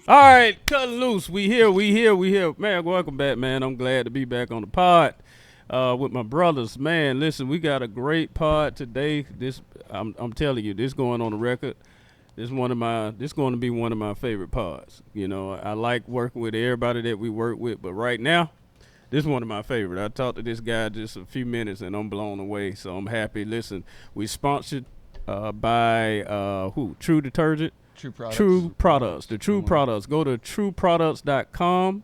All right, Kuttin Loose. We here. Man, welcome back, man. I'm glad to be back on the pod with my brothers. Man, listen, we got a great pod today. I'm telling you, this going on the record. This going to be one of my favorite pods. You know, I like working with everybody that we work with, but right now, this is one of my favorite. I talked to this guy just a few minutes, and I'm blown away, so I'm happy. Listen, we sponsored by True Detergent. True Products. The True Products. Go to trueproducts.com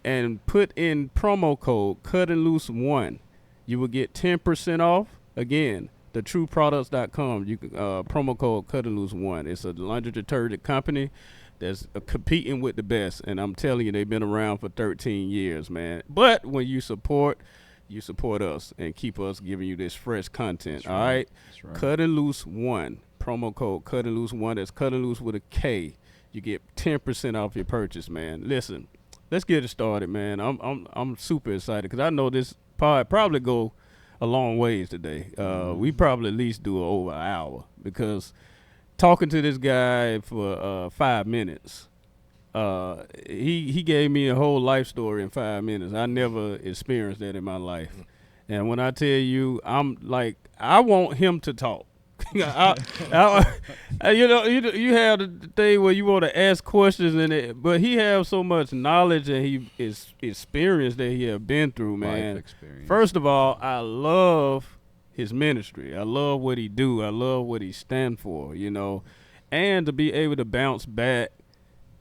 and put in promo code Kuttin Loose 1. You will get 10% off. Again, the trueproducts.com. You can promo code Kuttin Loose 1. It's a laundry detergent company that's competing with the best, and I'm telling you, they've been around for 13 years, man. But when you support us and keep us giving you this fresh content. All right? That's right. Kuttin Loose 1. Promo code Kuttin Loose 1. That's Kuttin Loose with a K. You get 10% off your purchase, man. Listen, let's get it started, man. I'm super excited because I know this pod probably go a long ways today. We probably at least do over an hour because talking to this guy for 5 minutes, he gave me a whole life story in 5 minutes. I never experienced that in my life. And when I tell you, I'm like, I want him to talk. You have the thing where you want to ask questions but he has so much knowledge and he is experience that he have been through, man. Life experience. First of all, I love his ministry. I love what he do. I love what he stand for, you know, and to be able to bounce back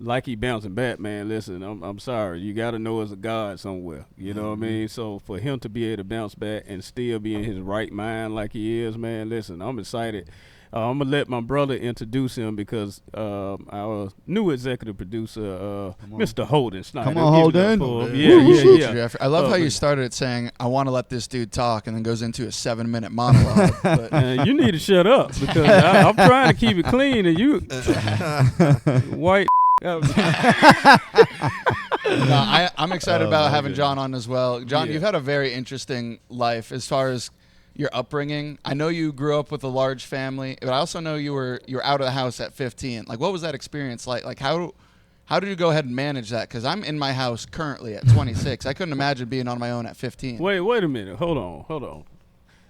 like he bouncing back, man. Listen, I'm sorry. You got to know there's a God somewhere. You know what I mean? So for him to be able to bounce back and still be in his right mind like he is, man, listen, I'm excited. I'm going to let my brother introduce him because our new executive producer, Mr. Holden Snyder. Come on, Holden. Yeah. I love how you started it saying, I want to let this dude talk, and then goes into a 7-minute monologue. But you need to shut up because I'm trying to keep it clean, and you white. No, I'm excited about having Jon on as well. Jon, you've had a very interesting life as far as your upbringing. I know you grew up with a large family, but I also know you were out of the house at 15. Like, what was that experience like? Like, how did you go ahead and manage that? Because I'm in my house currently at 26. I couldn't imagine being on my own at 15. Wait a minute. Hold on.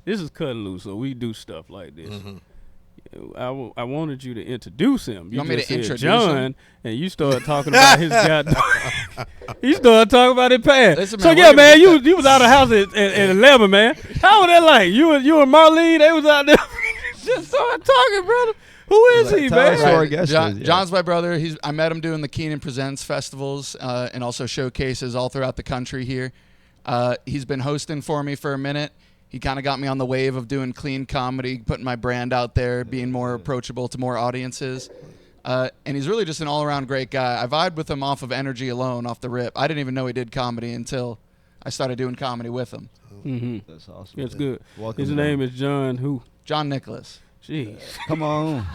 This is Kuttin Loose, so we do stuff like this. Mm-hmm. I wanted you to introduce him. You want me to introduce John, him? And you started talking about his goddamn. You started talking about his past. Listen, so yeah, man, you was out of the house at 11, man. How was that like? You and Marlene, they was out there. Just started talking, brother. Who is he, man? Right. John's my brother. I met him doing the Keenan Presents festivals and also showcases all throughout the country here. He's been hosting for me for a minute. He kind of got me on the wave of doing clean comedy, putting my brand out there, being more approachable to more audiences. And he's really just an all-around great guy. I vibed with him off of energy alone, off the rip. I didn't even know he did comedy until I stared doing comedy with him. Mm-hmm. That's awesome. That's good. Welcome, his name is Jon who? Jon Nicolas. Jeez. Come on.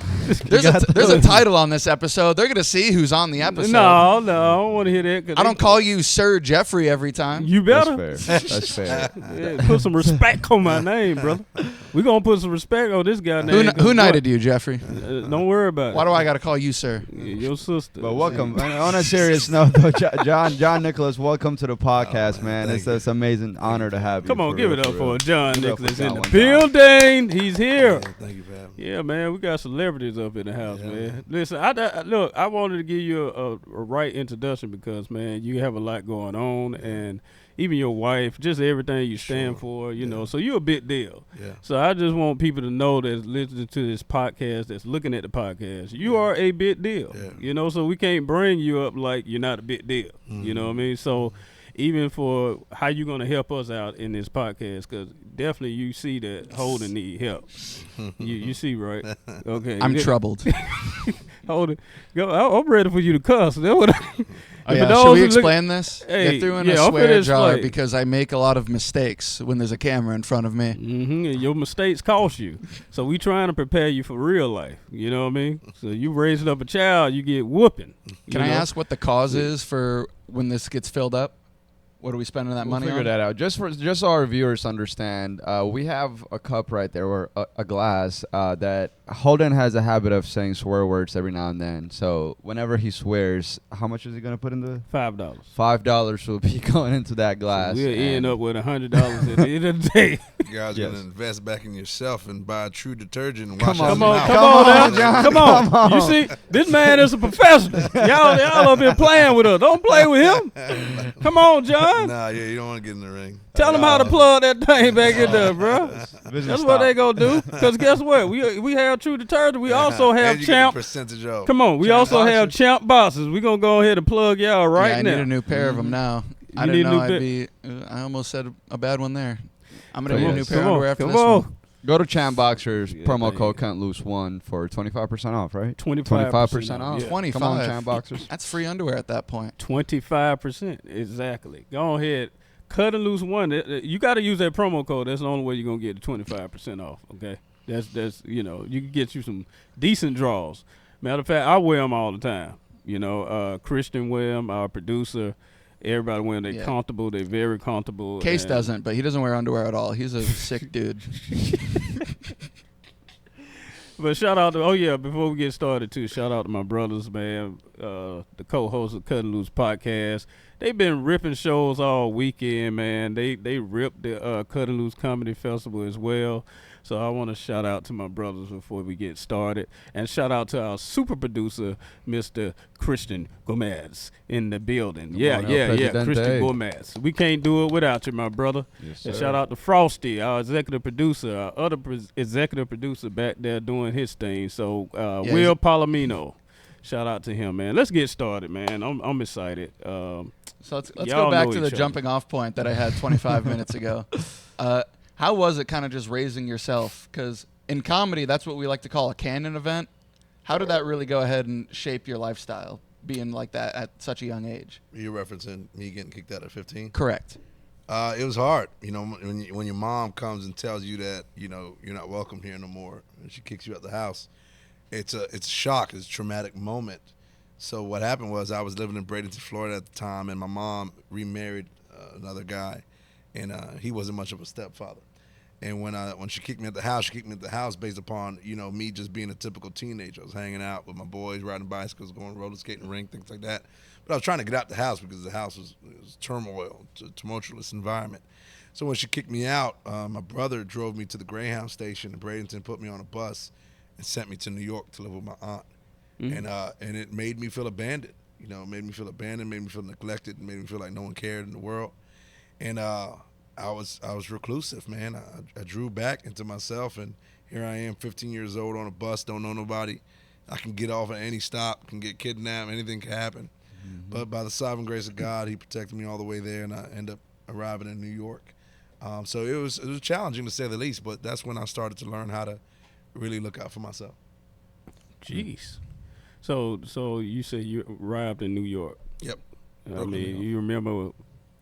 There's a title on this episode. They're going to see who's on the episode. No, I don't want to hear that. I don't call you Sir Jeffrey every time. You better. That's fair. Yeah, put some respect on my name, brother. We're going to put some respect on this guy name. Who knighted you, Jeffrey? Don't worry about it. Why do I got to call you sir? Your sister. But welcome. On a serious note, though, Jon Nicolas, welcome to the podcast, man. It's an amazing honor to have you. Come on, give it up for Jon Nicolas in the building. He's here. Thank you for having me. Yeah, man, we got celebrities up in the house, man. Listen, I wanted to give you a right introduction because, man, you have a lot going on, and even your wife, just everything you stand for, you know, so you're a big deal. Yeah. So I just want people to know that's listening to this podcast, that's looking at the podcast, you are a big deal, you know, so we can't bring you up like you're not a big deal, you know what I mean? So even for how you going to help us out in this podcast, because definitely you see that Holden need help. you see, right? Okay. I'm troubled. Holden, I'm ready for you to cuss. That's what should we explain this? Hey, they threw in a swear jar because I make a lot of mistakes when there's a camera in front of me. Mm-hmm, and your mistakes cost you. So we trying to prepare you for real life. You know what I mean? So you raising up a child, you get whooping. Can I ask what the cause is for when this gets filled up? What are we spending that We'll money figure on? that out. Just so our viewers understand, we have a cup right there, or a glass, that Holden has a habit of saying swear words every now and then. So whenever he swears, how much is he going to put in the? $5. $5 will be going into that glass. So we'll end up with $100 at the end of the day. You guys Yes. gonna invest back in yourself and buy true detergent and Come wash on. your Come mouth. on now. John, Come on. come on. You see, this man is a professional. Y'all have been playing with us. Don't play with him. Come on, John. Nah, yeah, you don't want to get in the ring. Tell them how to plug that thing back in there, bro. Business That's what style. they gonna do. Because guess what? We have true detergent. We also have And you get a champ. percentage off. Come on. We Champ also have boxers. champ boxes. We gonna go ahead and plug y'all right yeah, I now. need a new pair of them now. I You didn't need a know new I'd pair? be. I almost said a bad one there. I'm gonna Come need a on. new pair of Come on. underwear after Come this on. one. Go to Champ Boxers, Yeah, promo man. code Kuttin Loose 1 for 25% off, right? 25% off. Yeah. 25. Come on, Champ Boxers. That's free underwear at that point. 25%. Exactly. Go ahead. Cut and loose one. You got to use that promo code. That's the only way you're gonna get the 25% off. Okay. That's you can get you some decent draws. Matter of fact, I wear them all the time. Christian wear them. Our producer. Everybody wear them. They're Yeah. comfortable. They're very comfortable. Case and- doesn't, but he doesn't wear underwear at all. He's a sick dude. But shout out to before we get started too, shout out to my brothers, man, the co-hosts of Kuttin Loose Podcast. They've been ripping shows all weekend, man. They ripped the Kuttin Loose Comedy Festival as well. So I want to shout out to my brothers before we get started, and shout out to our super producer, Mr. Christian Gomez, in the building. Come Yeah, on, El yeah, Presidente. Christian Gomez. We can't do it without you, my brother. Yes, And sir. shout out to Frosty, our executive producer, our other executive producer back there doing his thing. So Will Palomino, shout out to him, man. Let's get started, man. I'm excited. So let's Y'all go back know to the each other. jumping off point that I had 25 minutes ago. How was it kind of just raising yourself? Because in comedy, that's what we like to call a canon event. How did that really go ahead and shape your lifestyle, being like that at such a young age? You're referencing me getting kicked out at 15. Correct. It was hard, when your mom comes and tells you that you're not welcome here no more, and she kicks you out the house. It's a shock. It's a traumatic moment. So what happened was I was living in Bradenton, Florida at the time, and my mom remarried another guy, and he wasn't much of a stepfather. And when she kicked me out the house, she kicked me out the house based upon me just being a typical teenager. I was hanging out with my boys, riding bicycles, going roller skating rink, things like that. But I was trying to get out the house because the house was turmoil, it's a tumultuous environment. So when she kicked me out, my brother drove me to the Greyhound station in Bradenton, put me on a bus, and sent me to New York to live with my aunt. And it made me feel abandoned. It made me feel abandoned, made me feel neglected, made me feel like no one cared in the world. And I was reclusive, man. I drew back into myself, and here I am, 15 years old, on a bus, don't know nobody. I can get off at any stop, can get kidnapped, anything can happen. But by the sovereign grace of God, He protected me all the way there, and I ended up arriving in New York. So it was challenging to say the least, but that's when I started to learn how to really look out for myself. Jeez. So you said you arrived in New York. Yep. I Brooklyn, New mean, York. you remember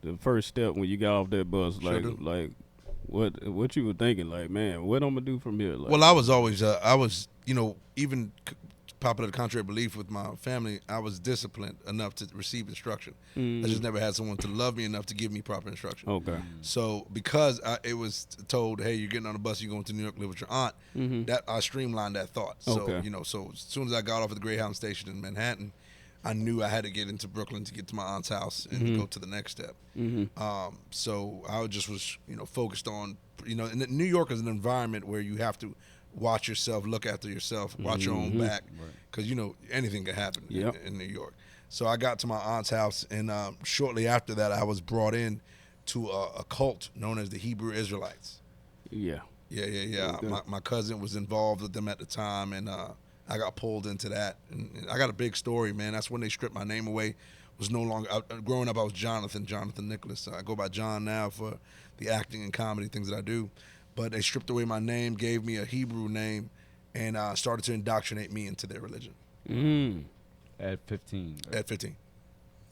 the first step when you got off that bus, Sure do. like what you were thinking, like, man, what I'm gonna do from here? Like, Well, I was always, even popular to contrary belief with my family, I was disciplined enough to receive instruction. I just never had someone to love me enough to give me proper instruction. Okay. So because it was told, hey, you're getting on a bus, you're going to New York, live with your aunt, that I streamlined that thought. Okay. So, so as soon as I got off at the Greyhound station in Manhattan, I knew I had to get into Brooklyn to get to my aunt's house and go to the next step. So I just was, focused on, and New York is an environment where you have to watch yourself, look after yourself, watch your own back, because anything can happen in New York. So I got to my aunt's house, and shortly after that, I was brought in to a cult known as the Hebrew Israelites. Yeah. Yeah. Okay. My cousin was involved with them at the time, and I got pulled into that. And I got a big story, man. That's when they stripped my name away. Was no longer growing up. I was Jon Nicolas. I go by John now for the acting and comedy things that I do. But they stripped away my name, gave me a Hebrew name, and started to indoctrinate me into their religion At 15. at 15.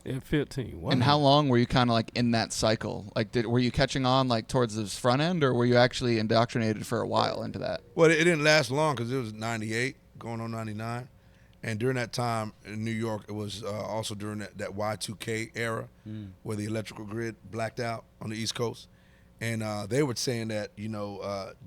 At 15. Wow. And how long were you kind of like in that cycle? Like, were you catching on like towards this front end, or were you actually indoctrinated for a while into that? Well, it didn't last long because it was 98, going on 99. And during that time in New York, it was also during that Y2K era where the electrical grid blacked out on the East Coast. And they were saying that,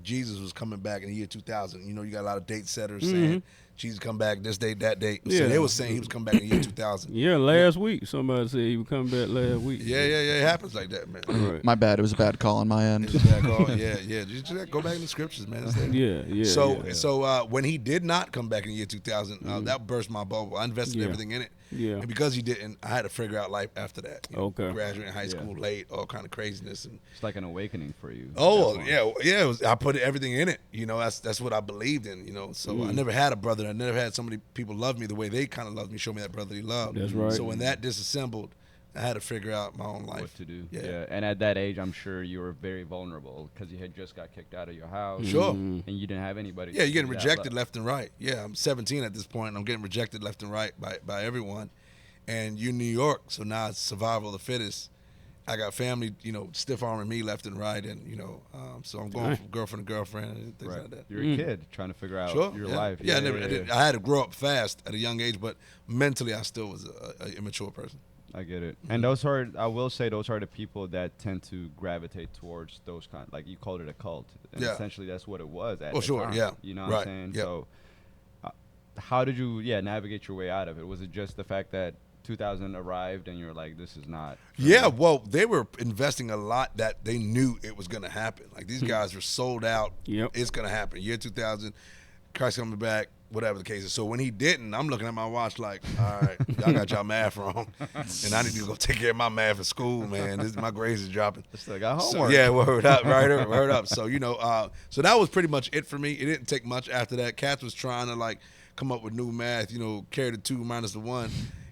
Jesus was coming back in the year 2000. You got a lot of date setters saying Jesus come back this date, that date. So Yeah. they were saying he was coming back in the year 2000. Yeah, last week somebody said he would come back last week. Yeah. It happens like that, man. Right. My bad. It was a bad call on my end. It's a bad call. Yeah. Just go back in the scriptures, man. It's there. Yeah. So when he did not come back in the year 2000, that burst my bubble. I invested everything in it. Yeah. And because he didn't, I had to figure out life after that. Okay. Graduating high school late, all kind of craziness. And It's like an awakening for you. oh yeah. It was, I put everything in it. That's what I believed in. So I never had a brother. I never had so many people love me the way they kind of loved me, show me that brotherly love. That's right. So when that disassembled, I had to figure out my own life. What to do. Yeah. And at that age, I'm sure you were very vulnerable because you had just got kicked out of your house. Sure. And you didn't have anybody. Yeah, you're getting to do that rejected love. left and right. Yeah, I'm 17 at this point, and I'm getting rejected left and right by everyone. And you're in New York, so now it's survival of the fittest. I got family, stiff arming me left and right, and so I'm going from girlfriend to girlfriend and things like that. You're a kid trying to figure out your life. Yeah, I had to grow up fast at a young age, but mentally I still was an immature person. I get it. And I will say those are the people that tend to gravitate towards those kind, like you called it a cult. And essentially that's what it was at the time. Yeah. You know what I'm saying? Yep. So how did you, navigate your way out of it? Was it just the fact that 2000 arrived and you're like, this is not? Yeah, well, they were investing a lot that they knew it was going to happen. Like these guys were sold out. Yep. It's going to happen. Year 2000, Christ coming back, whatever the case is. So when he didn't, I'm looking at my watch like, all right, y'all got y'all math wrong. And I need to go take care of my math at school, man. My grades is dropping. Still got So, homework. yeah, word up, right, word up. So, so that was pretty much it for me. It didn't take much after that. Cats was trying to, come up with new math, carry the 2 minus the 1.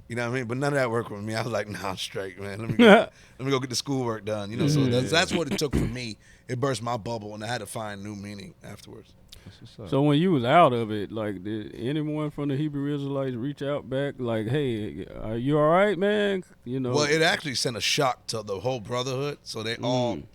You know what I mean? But none of that worked with me. I was like, nah, I'm straight, man. Let me go get the schoolwork done. So that's what it took for me. It burst my bubble, and I had to find new meaning afterwards. So when you was out of it, did anyone from the Hebrew Israelites reach out back, like, hey, are you all right, man? Well, it actually sent a shock to the whole brotherhood. So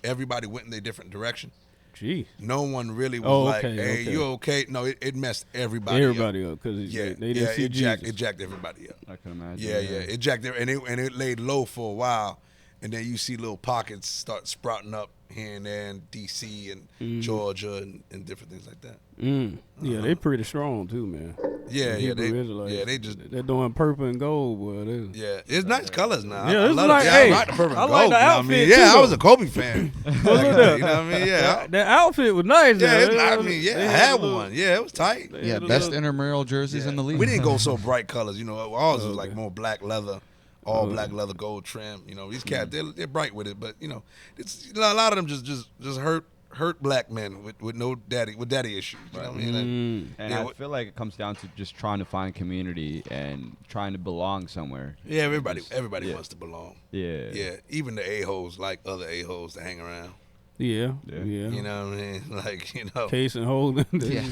everybody went in their different direction. Gee. No one really was hey, okay. You okay? No, it messed everybody up because yeah, they didn't see Jesus. It jacked everybody up. I can imagine. Yeah. It jacked and it laid low for a while, and then you see little pockets start sprouting up here and there in D.C. and Georgia and different things like that. Yeah, they pretty strong too, man. Yeah, The Hebrew Israelites. They're doing purple and gold, boy. It's nice colors now. Yeah, I it's love like, it. hey, I like the purple I and like gold. the You know what I outfit, mean? too, Yeah, I was though. a Kobe fan. Look at that. You know what I mean? Yeah. That outfit was nice. Yeah, though. I had one. Yeah, it was tight. Yeah, best intramural jerseys in the league. We didn't go so bright colors. Ours was like more black leather, all black leather, gold trim. These cats, they're bright with it, but it's a lot of them just hurt black men with no daddy issues. You know what I mean? And I feel like it comes down to just trying to find community and trying to belong somewhere. Yeah, everybody wants to belong. Yeah. Yeah, even the a-holes like other a-holes to hang around. Yeah. You know what I mean? Case and Holden. Yeah.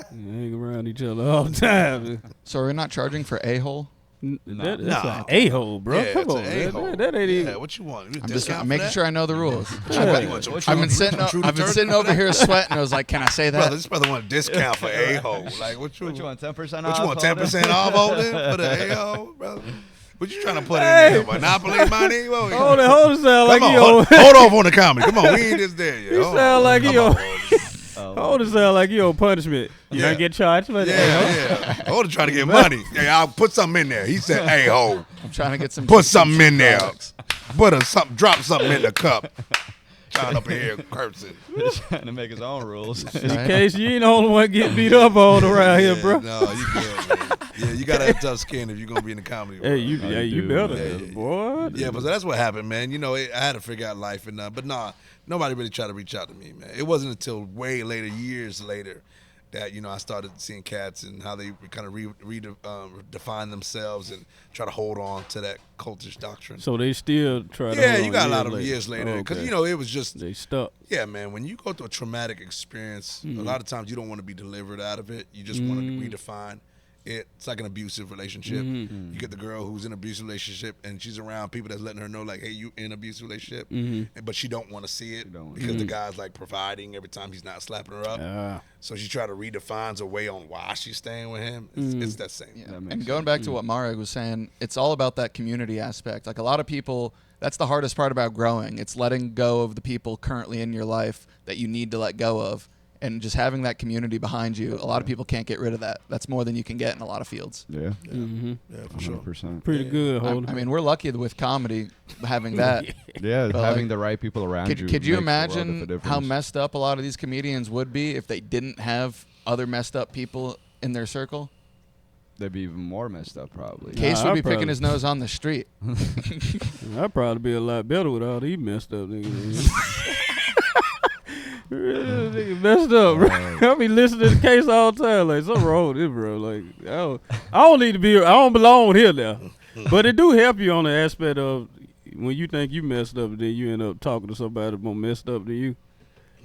Hang around each other all the time. So are we not charging for a-hole? That's an a-hole, bro. Yeah, Come it's on, an a-hole. that ain't even. Yeah, what you want? I'm making sure I know the rules. I've I've been sitting over here sweating. I was like, can I say that? Brother, this brother want a discount for a-hole. Like, what you want, 10% off? What you want, 10% off, Holden, for the a-hole, brother? What you trying to put in there? Monopoly money? Hold sound like he hold off on the comedy. Come on, we ain't just there yet. He sound like he on. Hold it sound like you on punishment. You don't get charged for that. Yeah. Holden trying to get money. Yeah, I'll put something in there. He said, "Hey, ho, I'm trying to get some. put something in there. Drop something in the cup." Trying up in here cursing. He's trying to make his own rules. In case you ain't the only one getting beat up all around here, bro. No, you good, man. Yeah, you gotta have tough skin if you're gonna be in the comedy world. Hey, you better, boy. Yeah, but that's what happened, man. I had to figure out life, but nobody really tried to reach out to me, man. It wasn't until way later, years later, that I started seeing cats and how they kind of redefine themselves and try to hold on to that cultish doctrine. So they still try to. Yeah, you got a lot of years later because okay. it was just they stuck. Yeah, man. When you go through a traumatic experience, a lot of times you don't want to be delivered out of it. You just want to redefine it's like an abusive relationship. You get the girl who's in an abusive relationship and she's around people that's letting her know like, hey, you in an abusive relationship, but she don't want to see it because the guy's like providing every time he's not slapping her up. So she try to redefines a way on why she's staying with him. It's that same. Yeah. And going back to what Marek was saying, it's all about that community aspect. Like a lot of people, that's the hardest part about growing. It's letting go of the people currently in your life that you need to let go of. And just having that community behind you, a lot of people can't get rid of that. That's more than you can get in a lot of fields. Yeah, for sure. 100%. Pretty good, Holden. I mean, we're lucky with comedy having that. Yeah, But, having like, the right people around you. Could you makes a world of a imagine difference. how messed up a lot of these comedians would be if they didn't have other messed up people in their circle? They'd be even more messed up, probably. Case would I'd be picking probably- his nose on the street. I'd probably be a lot better with all these messed up niggas. Nigga messed up, bro. I be listening to the case all the time. Like, something wrong with this, bro. Like, I don't need to be. I don't belong here now. But it do help you on the aspect of when you think you messed up, then you end up talking to somebody more messed up than you.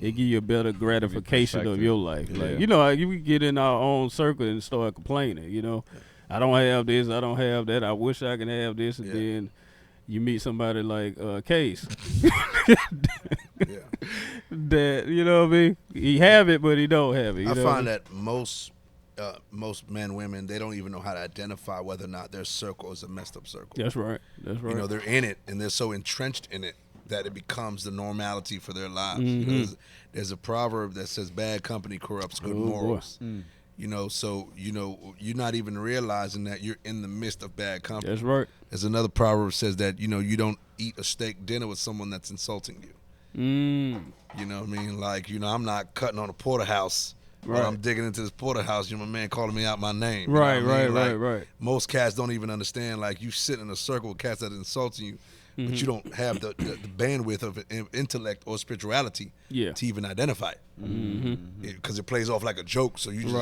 It give you a better gratification of perspective. your life. Yeah. Like, you know, you can get in our own circle and start complaining. You know, I don't have this. I don't have that. I wish I can have this, and then you meet somebody like Case. That, you know what I mean? He have it, but he don't have it. You I know find what I mean? that most men, women, they don't even know how to identify whether or not their circle is a messed up circle. That's right. That's right. You know, they're in it and they're so entrenched in it that it becomes the normality for their lives. You know, there's a proverb that says bad company corrupts good morals. You know, so, you know, you're not even realizing that you're in the midst of bad company. That's right. There's another proverb that says that, you know, you don't eat a steak dinner with someone that's insulting you. You know what I mean? Like, you know, I'm not cutting on a porterhouse. Right. When I'm digging into this porterhouse, you know, my man calling me out my name. Right, you know what I mean? right. Most cats don't even understand, like, you sit in a circle with cats that are insulting you, but you don't have the bandwidth of intellect or spirituality to even identify it. Because it plays off like a joke, so you just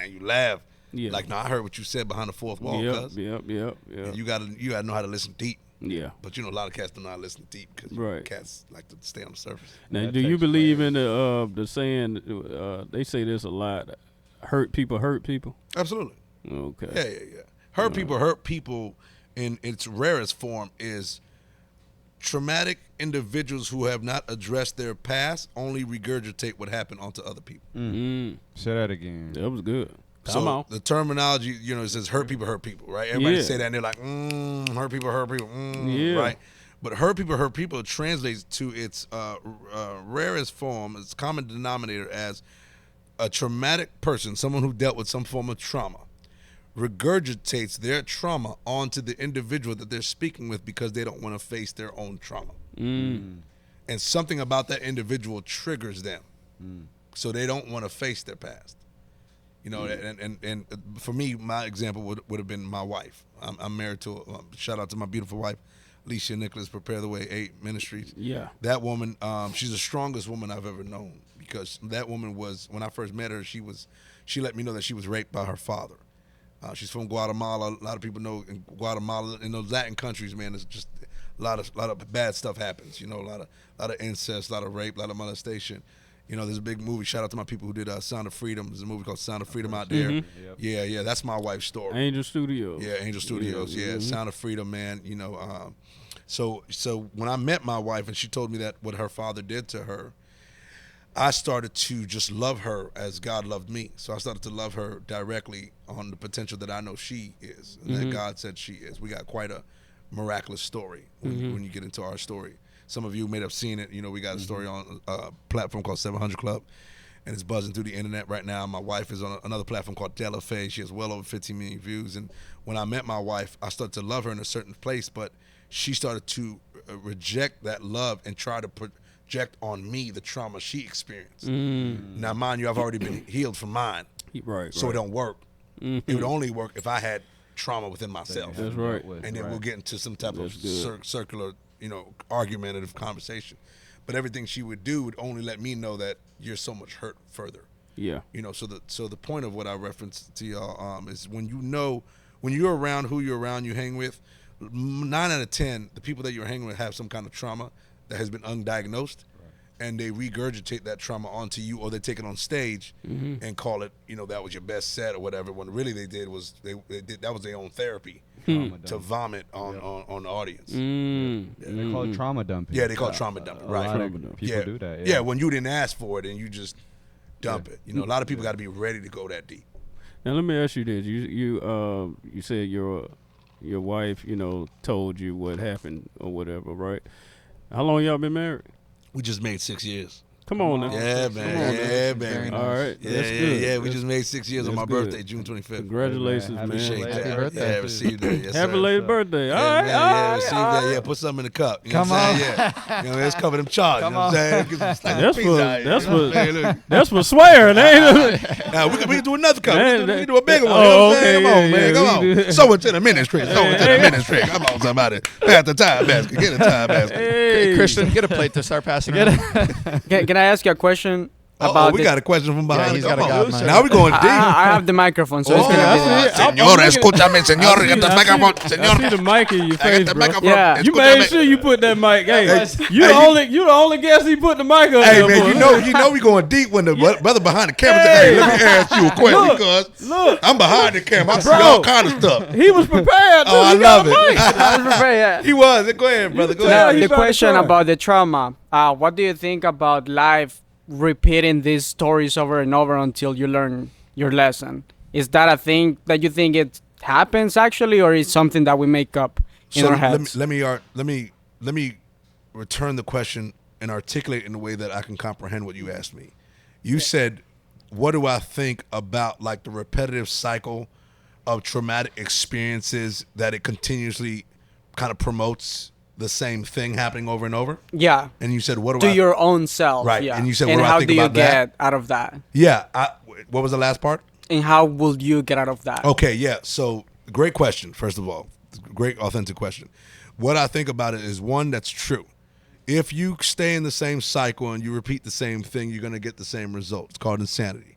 you laugh. Yeah. Like, no, I heard what you said behind the fourth wall, cuz. Yep. You gotta know how to listen deep. Yeah. But, you know, a lot of cats don't know how to listen deep because cats like to stay on the surface. Now, do you believe in the saying, they say this a lot, hurt people hurt people? Absolutely. Okay. Yeah. Hurt people in its rarest form is traumatic individuals who have not addressed their past only regurgitate what happened onto other people. Say that again. That was good. So the terminology, you know, it says hurt people, right? Everybody say that and they're like, hurt people, right? But hurt people translates to its rarest form, its common denominator as a traumatic person, someone who dealt with some form of trauma, regurgitates their trauma onto the individual that they're speaking with because they don't want to face their own trauma. And something about that individual triggers them. So they don't want to face their past. You know, and for me, my example would have been my wife. I'm married to, shout out to my beautiful wife, Jon Nicolas, Prepare the Way 8 Ministries. Yeah. That woman, she's the strongest woman I've ever known because that woman was, when I first met her, she let me know that she was raped by her father. She's from Guatemala. A lot of people know in Guatemala, in those Latin countries, man, it's just a lot of bad stuff happens. You know, a lot of incest, a lot of rape, a lot of molestation. You know, there's a big movie. Shout out to my people who did Sound of Freedom. There's a movie called Sound of Freedom out there. Yeah, that's my wife's story. Angel Studios. Yeah, Angel Studios. Yeah, Sound of Freedom, man. You know, so when I met my wife and she told me that what her father did to her, I started to just love her as God loved me. So I started to love her directly on the potential that I know she is and that God said she is. We got quite a miraculous story when you get into our story. Some of you may have seen it. You know, we got a story on a platform called 700 Club, and it's buzzing through the internet right now. My wife is on another platform called Della Faye. She has well over 15 million views. And when I met my wife, I started to love her in a certain place, but she started to reject that love and try to project on me the trauma she experienced. Now, mind you, I've already been healed from mine, so it don't work. It would only work if I had trauma within myself. That's right. And then we'll get into some type of circular, you know, argumentative conversation. But everything she would do would only let me know that you're so much hurt further. Yeah. You know, so the point of what I referenced to y'all is when you're around who you're around, you hang with, 9 out of 10, the people that you're hanging with have some kind of trauma that has been undiagnosed. and they regurgitate that trauma onto you, or they take it on stage and call it, that was your best set or whatever. When really they did was they did that was their own therapy to vomit on the audience. They call it trauma dumping. Yeah, they call it trauma dumping. Right. A lot of people do that. Yeah, when you didn't ask for it and you just dump it. A lot of people got to be ready to go that deep. Now let me ask you this: you said your wife, told you what happened or whatever, right? How long y'all been married? We just made 6 years. Come on now. Yeah, man. Yeah, man. All right. Yeah, That's good. Yeah. We just made 6 years on my birthday, June 25th. Congratulations, man. Appreciate that. Happy birthday. Yeah, received that. Yes, Happy sir. late birthday. Yeah, All right. man, yeah, received that. Yeah, put something in the cup. You know what I'm saying? Yeah. Let's cover them charges. Come You know what I'm saying? Get some slice of That's pizza out here. Look. That's for swearing, ain't it? Now, we can do another cup. Man, We can do a bigger one. oh, You know what I'm saying? okay, Come on, yeah, man. yeah, Come we on. do. Sow it to the ministry. Sow it to the ministry. Come on, somebody. Pass the time basket. Get a time basket. Hey. Christian, get a plate to start passing around. Can I ask you a question Oh, we got a question from behind. he's Come got a on. God mic. Now we're going deep. I have the microphone, so it's gonna I be. see it. Señor, escúchame, señor. I Get the see- microphone, I see señor. the mic in your I face, got the bro. microphone. Yeah. You Escúchame. made sure you put that mic. Hey, you Hey, the only guest he put the mic up Hey, there man, for. you know we going deep when the brother behind the camera said, hey, let me ask you a question Look, because look. I'm behind the camera. I see Bro. all kind of stuff. He was prepared. Oh, I He got love a it. mic. I was prepared, yeah. He was. Go ahead, brother. Go Yeah, ahead. he The tried to question try. about the trauma. What do you think about life repeating these stories over and over until you learn your lesson? Is that a thing that you think it happens actually, or is something that we make up in our heads? let me return the question and articulate in a way that I can comprehend what you asked me. You said, what do I think about like the repetitive cycle of traumatic experiences that it continuously kind of promotes the same thing happening over and over? Yeah. And you said, what do To I... your own self. Right, Yeah. and you said, what do I how think do you about that? get out of that? Yeah. What was the last part? And how will you get out of that? Okay, yeah. So, great question, first of all. Great, authentic question. What I think about it is, one, that's true. If you stay in the same cycle and you repeat the same thing, you're going to get the same result. It's called insanity.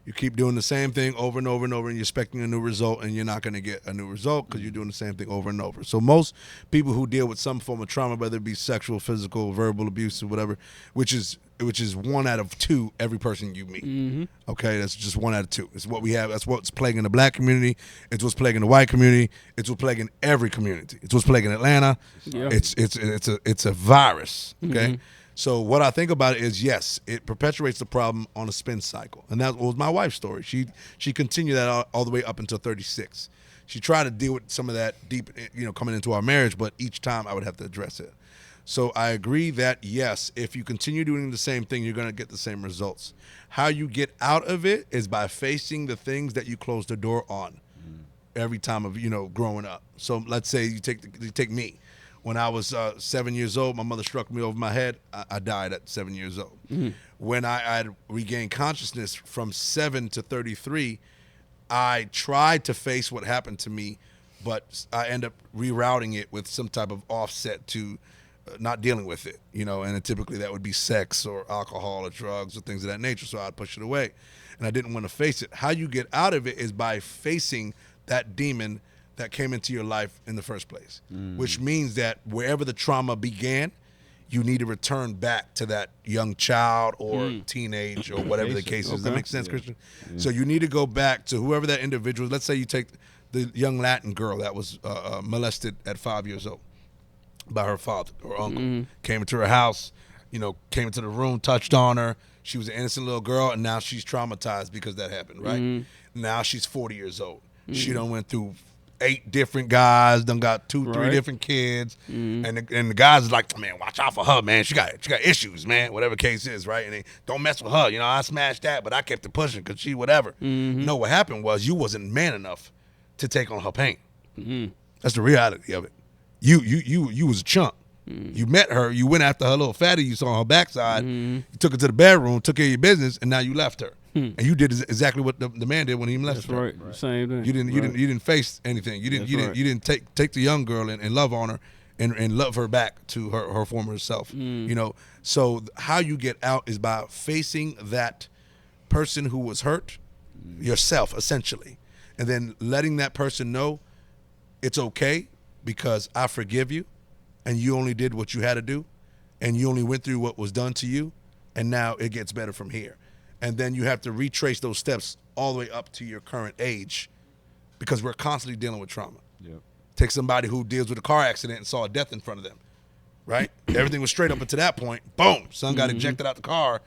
You keep doing the same thing over and over and over, and you're expecting a new result, and you're not going to get a new result because you're doing the same thing over and over. So most people who deal with some form of trauma, whether it be sexual, physical, verbal abuse, or whatever, which is 1 out of 2 every person you meet. Okay, that's just 1 out of 2. It's what we have. That's what's plaguing the black community. It's what's plaguing the white community. It's what's plaguing every community. It's what's plaguing Atlanta. Yeah. It's a virus. Okay. So what I think about it is, yes, it perpetuates the problem on a spin cycle. And that was my wife's story. She continued that all the way up until 36. She tried to deal with some of that deep, coming into our marriage, but each time I would have to address it. So I agree that, yes, if you continue doing the same thing, you're going to get the same results. How you get out of it is by facing the things that you close the door on every time of, growing up. So let's say you take me. When I was 7 years old, my mother struck me over my head. I died at 7 years old. When I had regained consciousness from 7 to 33, I tried to face what happened to me, but I end up rerouting it with some type of offset to not dealing with it, and typically that would be sex or alcohol or drugs or things of that nature, so I'd push it away. And I didn't want to face it. How you get out of it is by facing that demon that came into your life in the first place, which means that wherever the trauma began, you need to return back to that young child or teenage or whatever the case is. Does that make sense, Christian? So you need to go back to whoever that individual is. Let's say you take the young Latin girl that was molested at 5 years old by her father or uncle. Came into her house, came into the room, touched on her. She was an innocent little girl, and now she's traumatized because that happened, right? Now she's 40 years old. She done went through 8 different guys, done got 2, 3 different kids, and the guys is like, man, watch out for her, man. She got issues, man. Whatever case is, right? And they don't mess with her. I smashed that, but I kept it pushing because she whatever. No, what happened was you wasn't man enough to take on her pain. That's the reality of it. You was a chump. You met her, you went after her little fatty you saw on her backside, you took her to the bedroom, took care of your business, and now you left her. And you did exactly what the man did when he molested her. That's right. Same thing. You didn't face anything. You didn't take the young girl and love on her and love her back to her former self. So how you get out is by facing that person who was hurt, yourself essentially, and then letting that person know it's okay because I forgive you, and you only did what you had to do, and you only went through what was done to you, and now it gets better from here. And then you have to retrace those steps all the way up to your current age, because we're constantly dealing with trauma. Yep. Take somebody who deals with a car accident and saw a death in front of them, right? Everything was straight up until that point. Boom, son got ejected out the car,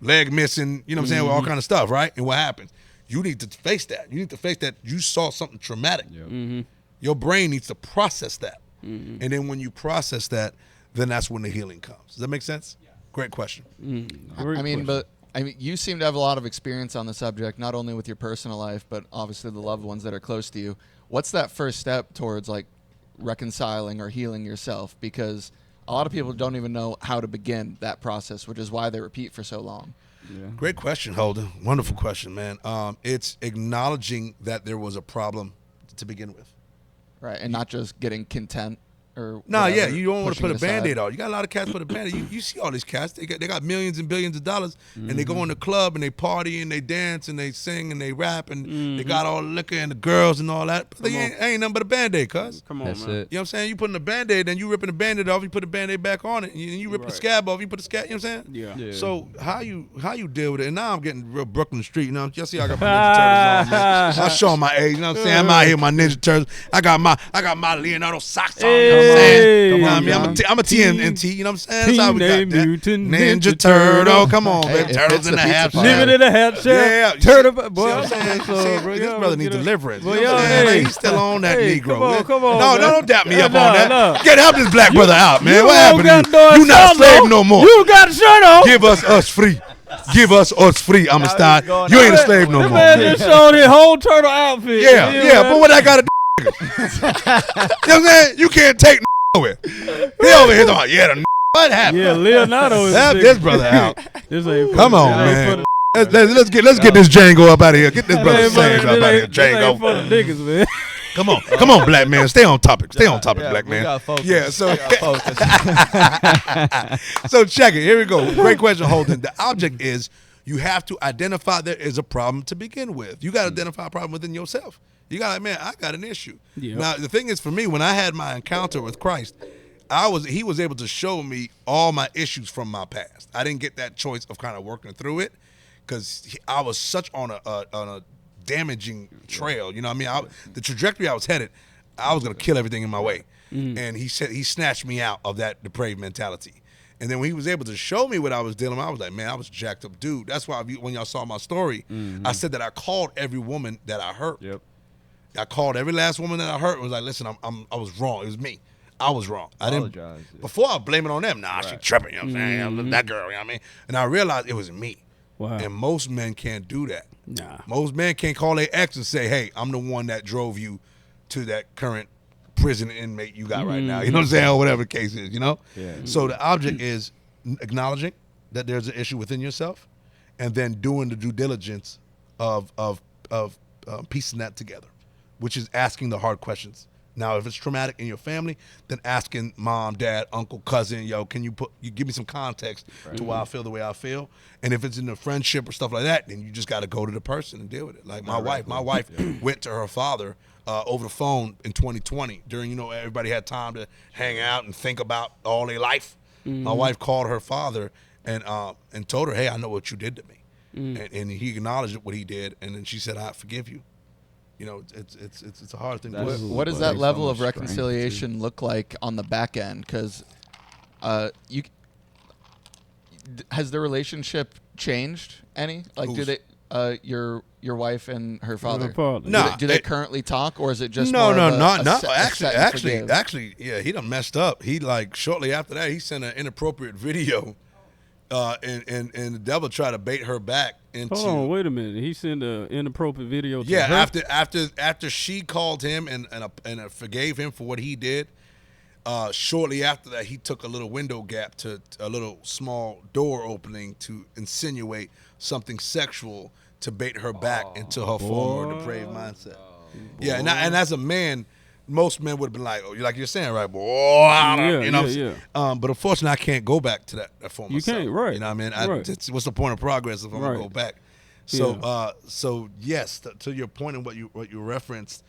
leg missing, you know what I'm saying, all kind of stuff, right? And what happens? You need to face that. You need to face that you saw something traumatic. Yep. Your brain needs to process that. And then when you process that, then that's when the healing comes. Does that make sense? Yeah. Great question. I mean, you seem to have a lot of experience on the subject, not only with your personal life, but obviously the loved ones that are close to you. What's that first step towards like reconciling or healing yourself? Because a lot of people don't even know how to begin that process, which is why they repeat for so long. Yeah. Great question, Holden. Wonderful question, man. It's acknowledging that there was a problem to begin with. Right, and not just getting content or No, whatever, yeah, you don't want to pushing put a it aside. Band-Aid on. You got a lot of cats put a Band-Aid. You see all these cats. They got millions and billions of dollars, and they go in the club and they party and they dance and they sing and they rap and they got all the liquor and the girls and all that. But they ain't nothing but a Band-Aid, cuz. Come on, That's man. it. You know what I'm saying? You putting a Band-Aid, then you ripping the Band-Aid off, you put the Band-Aid back on it, and you rip the scab off, you put the scab, you know what I'm saying? Yeah. Yeah. So how you deal with it? And now I'm getting real Brooklyn Street, you know. Y'all see I got my Ninja Turtles on, man. I'm showing my age, you know what I'm saying? I'm out here with my Ninja Turtles. I got my Leonardo socks on, you know what I'm saying? Hey, You know come what I on, mean? John. I'm a TNT, you know what I'm saying? That's how we got Teenage that. Mutant Ninja Turtle, come on, Hey, baby. it Turtles fits in the the pizza half pie. Living in a hat shell. Yeah, Turtle, see boy. what I'm saying? So, See, bro, this y'all brother get needs a- deliverance. Well, You know what I'm y'all, saying? hey. He's still on that Hey, Negro. come on, no, man. don't dap me up Nah, on that. nah. Get help this black brother out, man. You What don't happened got to no you? You not a shirt slave on. no more. You got a shirt on. Give us free. Give us free. I'm a star. going You ain't a out. slave no This more. man just showed his whole turtle outfit. Yeah, but what I got to do? You know what I'm saying? You can't take nowhere. He over here talking, the what happened? Yeah, Leonardo is Help big. this brother out. This ain't Come for- on, this ain't man. for the- Let's get this Django up out of here. Get this this brother ain't for the- James up out of here. this ain't for Django. the niggas, man. Come on, black man. Stay on topic. Stay on topic, black we man. got focus. Yeah, so We got focus. so check it. Here we go. Great question, Holden. The object is you have to identify there is a problem to begin with. You got to identify a problem within yourself. You got to, man, I got an issue. Yep. Now, the thing is, for me, when I had my encounter with Christ, he was able to show me all my issues from my past. I didn't get that choice of kind of working through it because I was such on a damaging trail. You know what I mean? The trajectory I was headed, I was going to kill everything in my way. And he said he snatched me out of that depraved mentality. And then when he was able to show me what I was dealing with, I was like, man, I was a jacked up dude. That's why when y'all saw my story, I said that I called every woman that I hurt. Yep. I called every last woman that I hurt and was like, listen, I was wrong. It was me. I was wrong. I didn't. Apologize, yeah. Before I blame it on them. Nah, she tripping. You know what I'm saying? That girl. You know what I mean? And I realized it was me. Wow. And most men can't do that. Nah. Most men can't call their ex and say, hey, I'm the one that drove you to that current prison inmate you got right now. You know what I'm saying? Or whatever the case is, you know? Yeah. So the object is acknowledging that there's an issue within yourself and then doing the due diligence of piecing that together, which is asking the hard questions. Now, if it's traumatic in your family, then asking mom, dad, uncle, cousin, yo, can you give me some context to why I feel the way I feel? And if it's in a friendship or stuff like that, then you just got to go to the person and deal with it. Like my wife went to her father over the phone in 2020 during, everybody had time to hang out and think about all their life. My wife called her father and told her, hey, I know what you did to me. And he acknowledged what he did. And then she said, I forgive you. It's a hard thing to That's- do. What does But that there's level so of much strength, reconciliation look like on the back end? Because has the relationship changed any? Like, do Who's- they, your wife and her father? father. No. Do they currently talk, or is it just No. a set and forgive? Actually, yeah, he done messed up. He shortly after that, he sent an inappropriate video, and the devil tried to bait her back into. Hold on, wait a minute. He sent an inappropriate video to Yeah, her? after she called him and forgave him for what he did. Shortly after that, he took a little window gap to a little small door opening to insinuate something sexual to bait her back into her former depraved mindset. Yeah, and as a man, most men would have been like, "Oh, like you're saying, right, boy?" You know, what I'm saying? But unfortunately, I can't go back to that former. You self. can't, right? You know what I mean? Right. What's the point of progress if I'm gonna Right. go back? So, Yeah. so yes, to your point and what you referenced,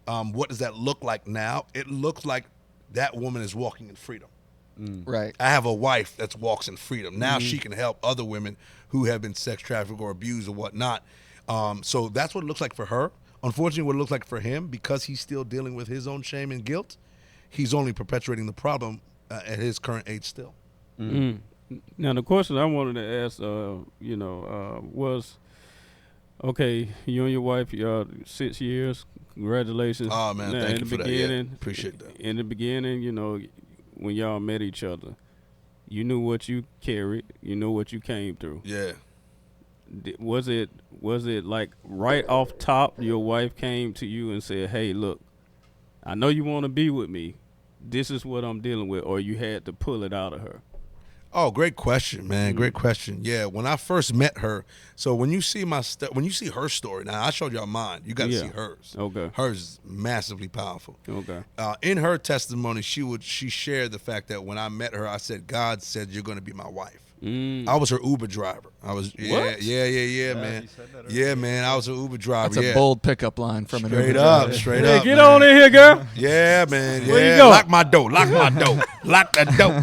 what does that look like now? It looks like that woman is walking in freedom. Right. I have a wife that walks in freedom. Now she can help other women who have been sex trafficked or abused or whatnot. So that's what it looks like for her. Unfortunately, what it looks like for him, because he's still dealing with his own shame and guilt, he's only perpetuating the problem at his current age still. Now, the question I wanted to ask, was, okay, you and your wife, 6 years. Congratulations. Oh, man, now, thank in you for the that. Yeah, beginning, appreciate that. In the beginning, when y'all met each other, you knew what you carried. You knew what you came through. Yeah. Was it like right off top, your wife came to you and said, hey, look, I know you want to be with me. This is what I'm dealing with, or you had to pull it out of her? Oh, great question, man. Great question. Yeah, when I first met her, so when you see when you see her story, now I showed y'all mine. You got to see hers. Okay. Hers is massively powerful. Okay. In her testimony, she shared the fact that when I met her, I said, God said you're going to be my wife. I was her Uber driver. I was yeah, man. Yeah, man. I was her Uber driver. That's a bold pickup line from an Uber driver. Straight Hey, up. get man. on in here, girl. Yeah, man. Yeah. Where you going? Lock my door. Lock that door.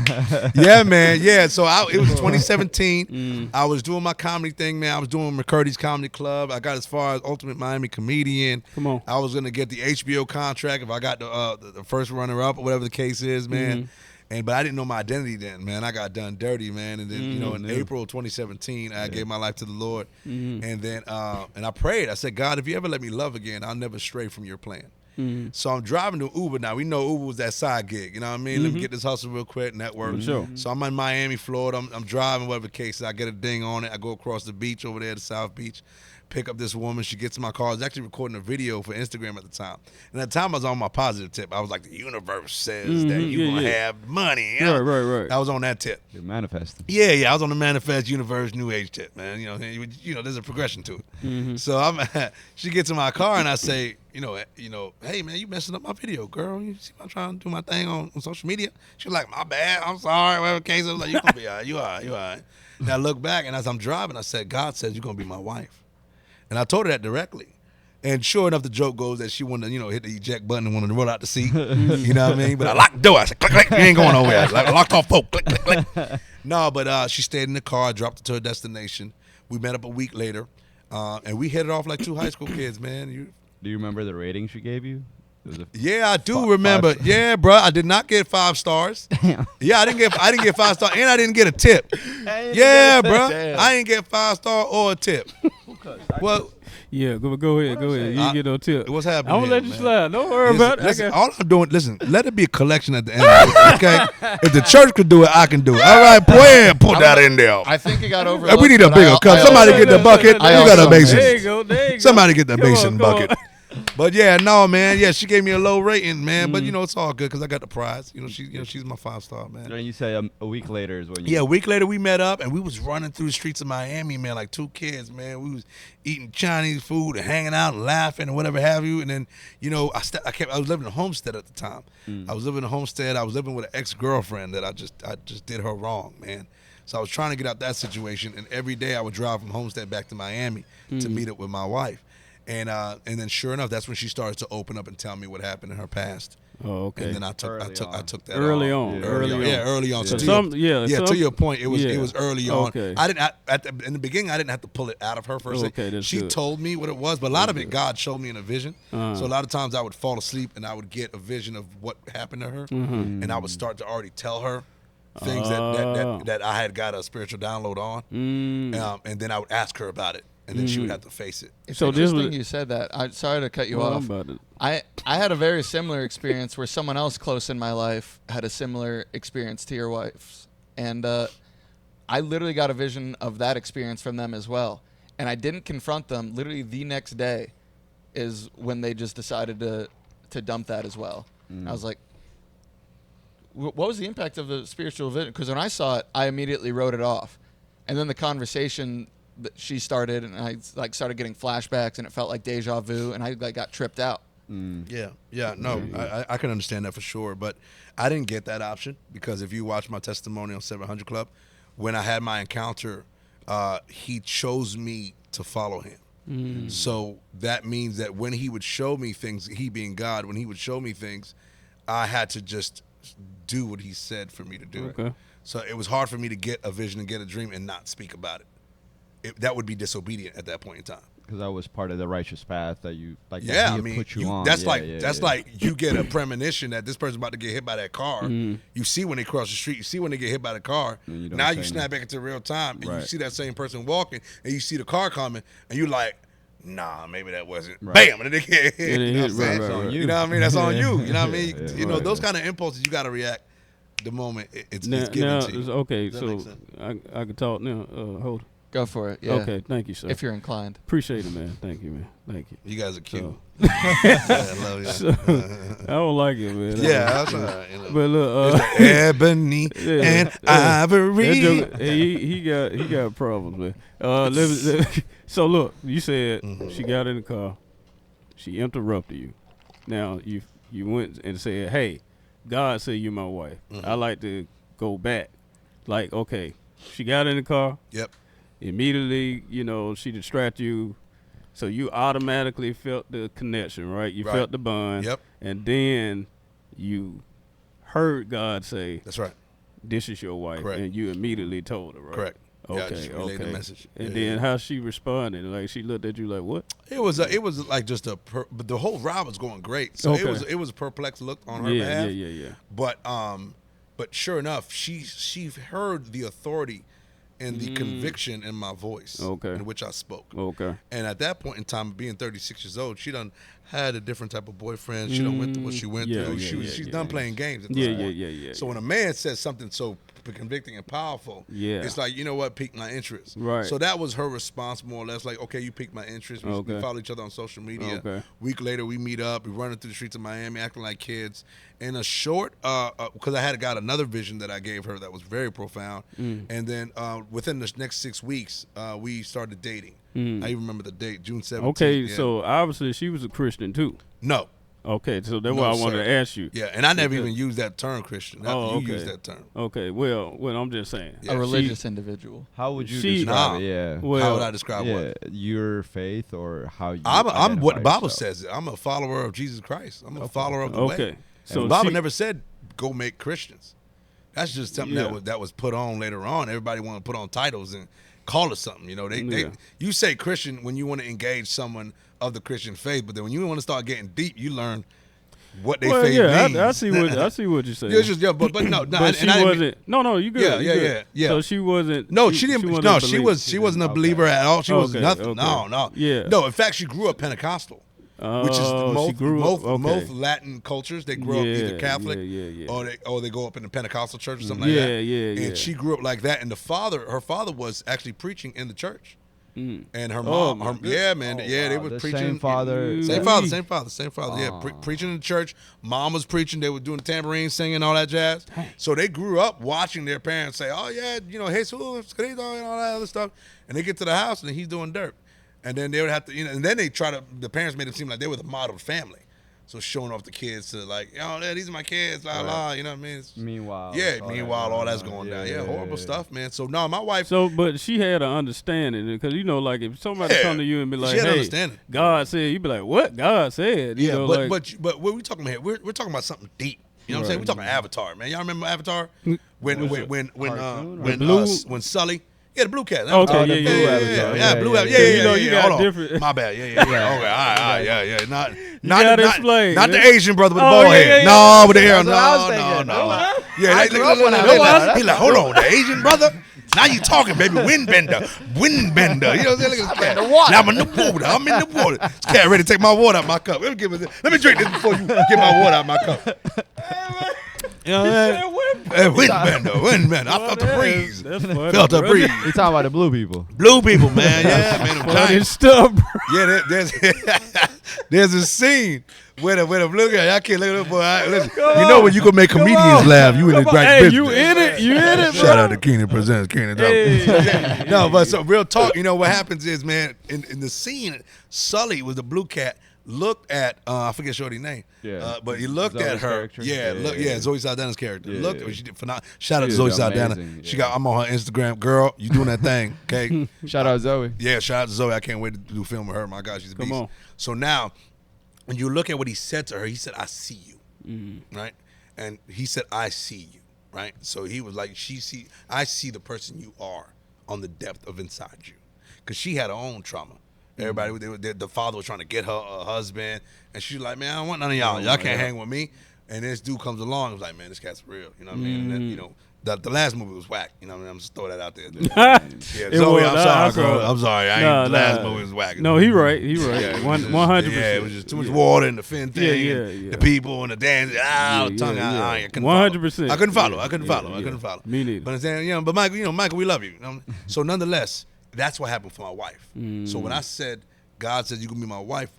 Yeah, man. Yeah. So it was 2017. I was doing my comedy thing, man. I was doing McCurdy's Comedy Club. I got as far as Ultimate Miami Comedian. Come on. I was gonna get the HBO contract if I got the first runner up or whatever the case is, man. But I didn't know my identity then, man. I got done dirty, man. And then, in April 2017, I gave my life to the Lord. And then, and I prayed. I said, God, if you ever let me love again, I'll never stray from your plan. So I'm driving to Uber now. We know Uber was that side gig. You know what I mean? Let me get this hustle real quick, network. Sure. So I'm in Miami, Florida. I'm driving, whatever the case is. I get a ding on it. I go across the beach over there, the South Beach. Pick up this woman. She gets in my car. I was actually recording a video for Instagram at the time. And at the time, I was on my positive tip. I was like, the universe says that you're going to have money. You know? Right. I was on that tip. You're manifesting. Yeah. I was on the manifest universe new age tip, man. There's a progression to it. So she gets in my car and I say, hey, man, you messing up my video, girl. You see I'm trying to do my thing on social media? She was like, my bad. I'm sorry. Whatever the case. I was like, you going to be all right. You all right. And I look back, and as I'm driving, I said, God says you're going to be my wife. And I told her that directly. And sure enough, the joke goes that she wanted to, hit the eject button and wanted to roll out the seat. You know what I mean? But I locked the door. I said, click, click. You ain't going nowhere. I locked off folk. Click, click, click. No, but she stayed in the car, dropped it to her destination. We met up a week later, and we hit it off like two high school kids, man. Do you remember the rating she gave you? Yeah, I do remember. Yeah, bro, I did not get 5 stars. Yeah, I didn't get 5 stars, and I didn't get a tip. Yeah, bro, I didn't get 5 star or a tip. Well, yeah, go ahead. You didn't get no tip. What's happening? I'm gonna let you slide. Don't worry about it. Listen, all I'm doing, let it be a collection at the end of it, okay? If the church could do it, I can do it. All right, boy, put that in there. I think it got overlooked. We need a bigger cup. Somebody get the bucket. You got a basin. There you go. Somebody get the basin bucket. But yeah, no, man. Yeah, she gave me a low rating, man. But it's all good because I got the prize. She's my 5-star, man. And you say a week later is when you. Yeah, a week later we met up and we was running through the streets of Miami, man, like 2 kids, man. We was eating Chinese food and hanging out and laughing and whatever have you. And then, I was living in Homestead at the time. I was living in Homestead. I was living with an ex-girlfriend that I just did her wrong, man. So I was trying to get out that situation, and every day I would drive from Homestead back to Miami to meet up with my wife. And then sure enough, that's when she started to open up and tell me what happened in her past. Oh, okay. And then I took that early on. Yeah, early on. So to your point, it was early on. Okay. I didn't in the beginning I didn't have to pull it out of her first. Okay, she good. told me what it was, but a lot of it God showed me in a vision. So a lot of times I would fall asleep and I would get a vision of what happened to her, and I would start to already tell her things that I had got a spiritual download on, and then I would ask her about it. And then she would have to face it. It's interesting you said that. I'm sorry to cut you off. I had a very similar experience where someone else close in my life had a similar experience to your wife's. And I literally got a vision of that experience from them as well. And I didn't confront them. Literally the next day is when they just decided to dump that as well. I was like, what was the impact of the spiritual vision? Because when I saw it, I immediately wrote it off. And then the conversation that she started, and I started getting flashbacks, and it felt like deja vu, and I got tripped out. Yeah, no, I can understand that for sure, but I didn't get that option because if you watch my testimony on 700 Club, when I had my encounter, he chose me to follow him. So that means that when he would show me things, he being God, when he would show me things, I had to just do what he said for me to do. Okay. So it was hard for me to get a vision and get a dream and not speak about it. That would be disobedient at that point in time. Because that was part of the righteous path that you like. Yeah, that I he mean, put you on. that's Yeah, like you get a premonition that this person's about to get hit by that car. Mm-hmm. You see when they cross the street. You see when they get hit by the car. And you don't Now say you snap back into real time, and you Right. see that same person walking, and you see the car coming, and you're like, nah, maybe that wasn't. Right. Bam, and then they get hit. And it You know what hit, I'm right, saying? right, right. You know what I mean? That's on you. You know what I mean? Yeah, You know, right. those kind of impulses, you got to react the moment it's Now, given to you. okay, Does that make so sense? I can talk now. Hold. Go for it. Yeah. Okay, thank you, sir. If you're inclined. Appreciate it, man. Thank you, man. Thank you. You guys are cute. So, Yeah, I love you. so, I don't like it, man. Yeah, that's all right. You know. But look, Ebony yeah, and that ivory. joke- he got problems, man. So look, you said she got in the car, she interrupted you. Now you went and said, "Hey, God said you're my wife. I like to go back." Like, okay, she got in the car. Yep. Immediately, she distracted you, so you automatically felt the connection, right? You Right. felt the bond. Yep. And then you heard God say, That's right. "This is your wife," Correct. and you immediately told her, right? Correct. Yeah, I Okay. just relayed the Okay. message. And Yeah, then yeah. how she responded? Like she looked at you like, "What?" It was like just but the whole ride was going great. So Okay. it was a perplexed look on her Yeah, behalf. yeah. But sure enough, she heard the authority and the conviction in my voice, Okay. in which I spoke. Okay. And at that point in time, being 36 years old, she done had a different type of boyfriend. She done went through what she went Yeah, through. yeah, She's yeah, done yeah. playing games. At this Yeah, point. yeah. So when a man says something so convicting and powerful, Yeah. it's like, you know what, piqued my interest. Right. So that was her response, more or less, like, okay, you piqued my interest. We Okay. follow each other on social media. Okay. Week later, we meet up. We running through the streets of Miami, acting like kids. In a short, because I had got another vision that I gave her that was very profound. And then within the next 6 weeks, we started dating. I even remember the date, June 17th. Okay. yeah. So obviously she was a Christian too. No. Okay. So that's No, why I wanted sir. to ask you. Yeah, and I never Okay. even used that term, Christian. Oh, You okay. used that term. Okay. Well, I'm just saying. Yeah. A religious individual. How would you She- describe Nah. it? Yeah. Well, How would I describe yeah, what? your faith or how you. I'm what identify the Bible yourself. says. I'm a follower of Jesus Christ. I'm a follower of the way. Okay. And So the Bible she- never said go make Christians. That's just something Yeah. that was put on later on. Everybody want to put on titles and call it something. You know, they Yeah. you say Christian when you want to engage someone of the Christian faith, but then when you want to start getting deep, you learn what they Well, faith yeah, means. I see what you're saying. Yeah, it's just, but no, But she wasn't. No, you good. Yeah, you yeah, good. yeah. So she wasn't. No, she didn't. wasn't No, a she believer. wasn't a believer at all. She was Okay, nothing. okay. No. Yeah. No, in fact, she grew up Pentecostal, which is Oh, she grew up. Okay. most Latin cultures. They grew up either Yeah, Catholic yeah. or they go up in the Pentecostal church or something like Yeah, that. yeah. And she grew up like that. And her father was actually preaching in the church. And her Oh, mom, my goodness. yeah, man, Oh, yeah, they wow, were the preaching. same father. Same father. Yeah, Aw. preaching in the church. Mom was preaching. They were doing tambourine, singing, all that jazz. So they grew up watching their parents say, "Oh yeah, Jesus, Cristo," and all that other stuff. And they get to the house and he's doing dirt. And then they would have to, and then they the parents made it seem like they were the modeled family. So showing off the kids to like, these are my kids, la la, you know what I mean? Meanwhile. All that's going down. Yeah, horrible stuff, man. So no, my wife. So, but she had an understanding because like if somebody Yeah, come to you and be like, she had "Hey, understanding. God said," you be like, "What? God said?" You Yeah, know, but like, what we talking about here? We're talking about something deep. You know what I'm saying? We're talking Avatar, man. Y'all remember Avatar? When Sully. Yeah, the blue cat. Okay, Oh, the yeah, blue yeah, Avatar. Yeah, blue Avatar. yeah. Yeah, You know, you got hold on. different- My bad. Yeah. Okay, all right. Yeah. gotta explain, Not man. the Asian brother with the Oh, bald yeah, head. yeah. No, with the hair. That's what I was No. thinking. Yeah, I grew up on Avatar. He like, hold on, the Asian brother. Now you talking, baby. Windbender. You know what I'm saying? Look at this cat. Now I'm in the water. This cat ready to take my water out my cup. Let me drink this before you get my water out my cup. You know what I'm saying? Windbender. I felt the breeze. That's funny, Felt the bro. breeze. We talking about the blue people. Blue people, man. Yeah, man. Them Funny giants. stuff, bro. Yeah, there's a scene where the blue guy. I can't look at that boy. Listen, you know when you can make comedians laugh, you in the right Hey, business. you in it? You in it, bro? Shout out to Keenan Presents Keenan. Hey. No, but so real talk. You know what happens is, man, in the scene, Sully was the blue cat. Looked at I forget Shorty's name. Yeah. But he looked Zoe's at her. character? Yeah, Zoe Saldana's character. Yeah, Look, yeah. she did shout out to She Zoe did Saldana. amazing, She yeah. got. I'm on her Instagram. Girl, you doing that thing? Okay. Shout out Zoe. Yeah, shout out to Zoe. I can't wait to do film with her. My God, she's a Come beast. on. So now, when you look at what he said to her, he said, "I see you," right? And he said, I see you, right? So he was like, I see the person you are on the depth of inside you. Because she had her own trauma. Everybody, the father was trying to get her a husband, and she's like, man, I don't want none of y'all. Y'all can't hang with me. And this dude comes along and was like, man, this cat's real. You know what I mean? And then, you know, the last movie was whack. You know what I mean? I'm just throw that out there. Yeah, Zoe, I'm sorry, girl. I'm sorry. The last movie was whack. No, he right. Yeah, 100%. Yeah, it was just too much water in the fin thing. And the people and the dance. Tongue out. I couldn't 100%. I couldn't follow. Me neither. But I'm saying, you know, but Michael, we love you. So nonetheless, that's what happened for my wife. So when I said, God said you're going to be my wife,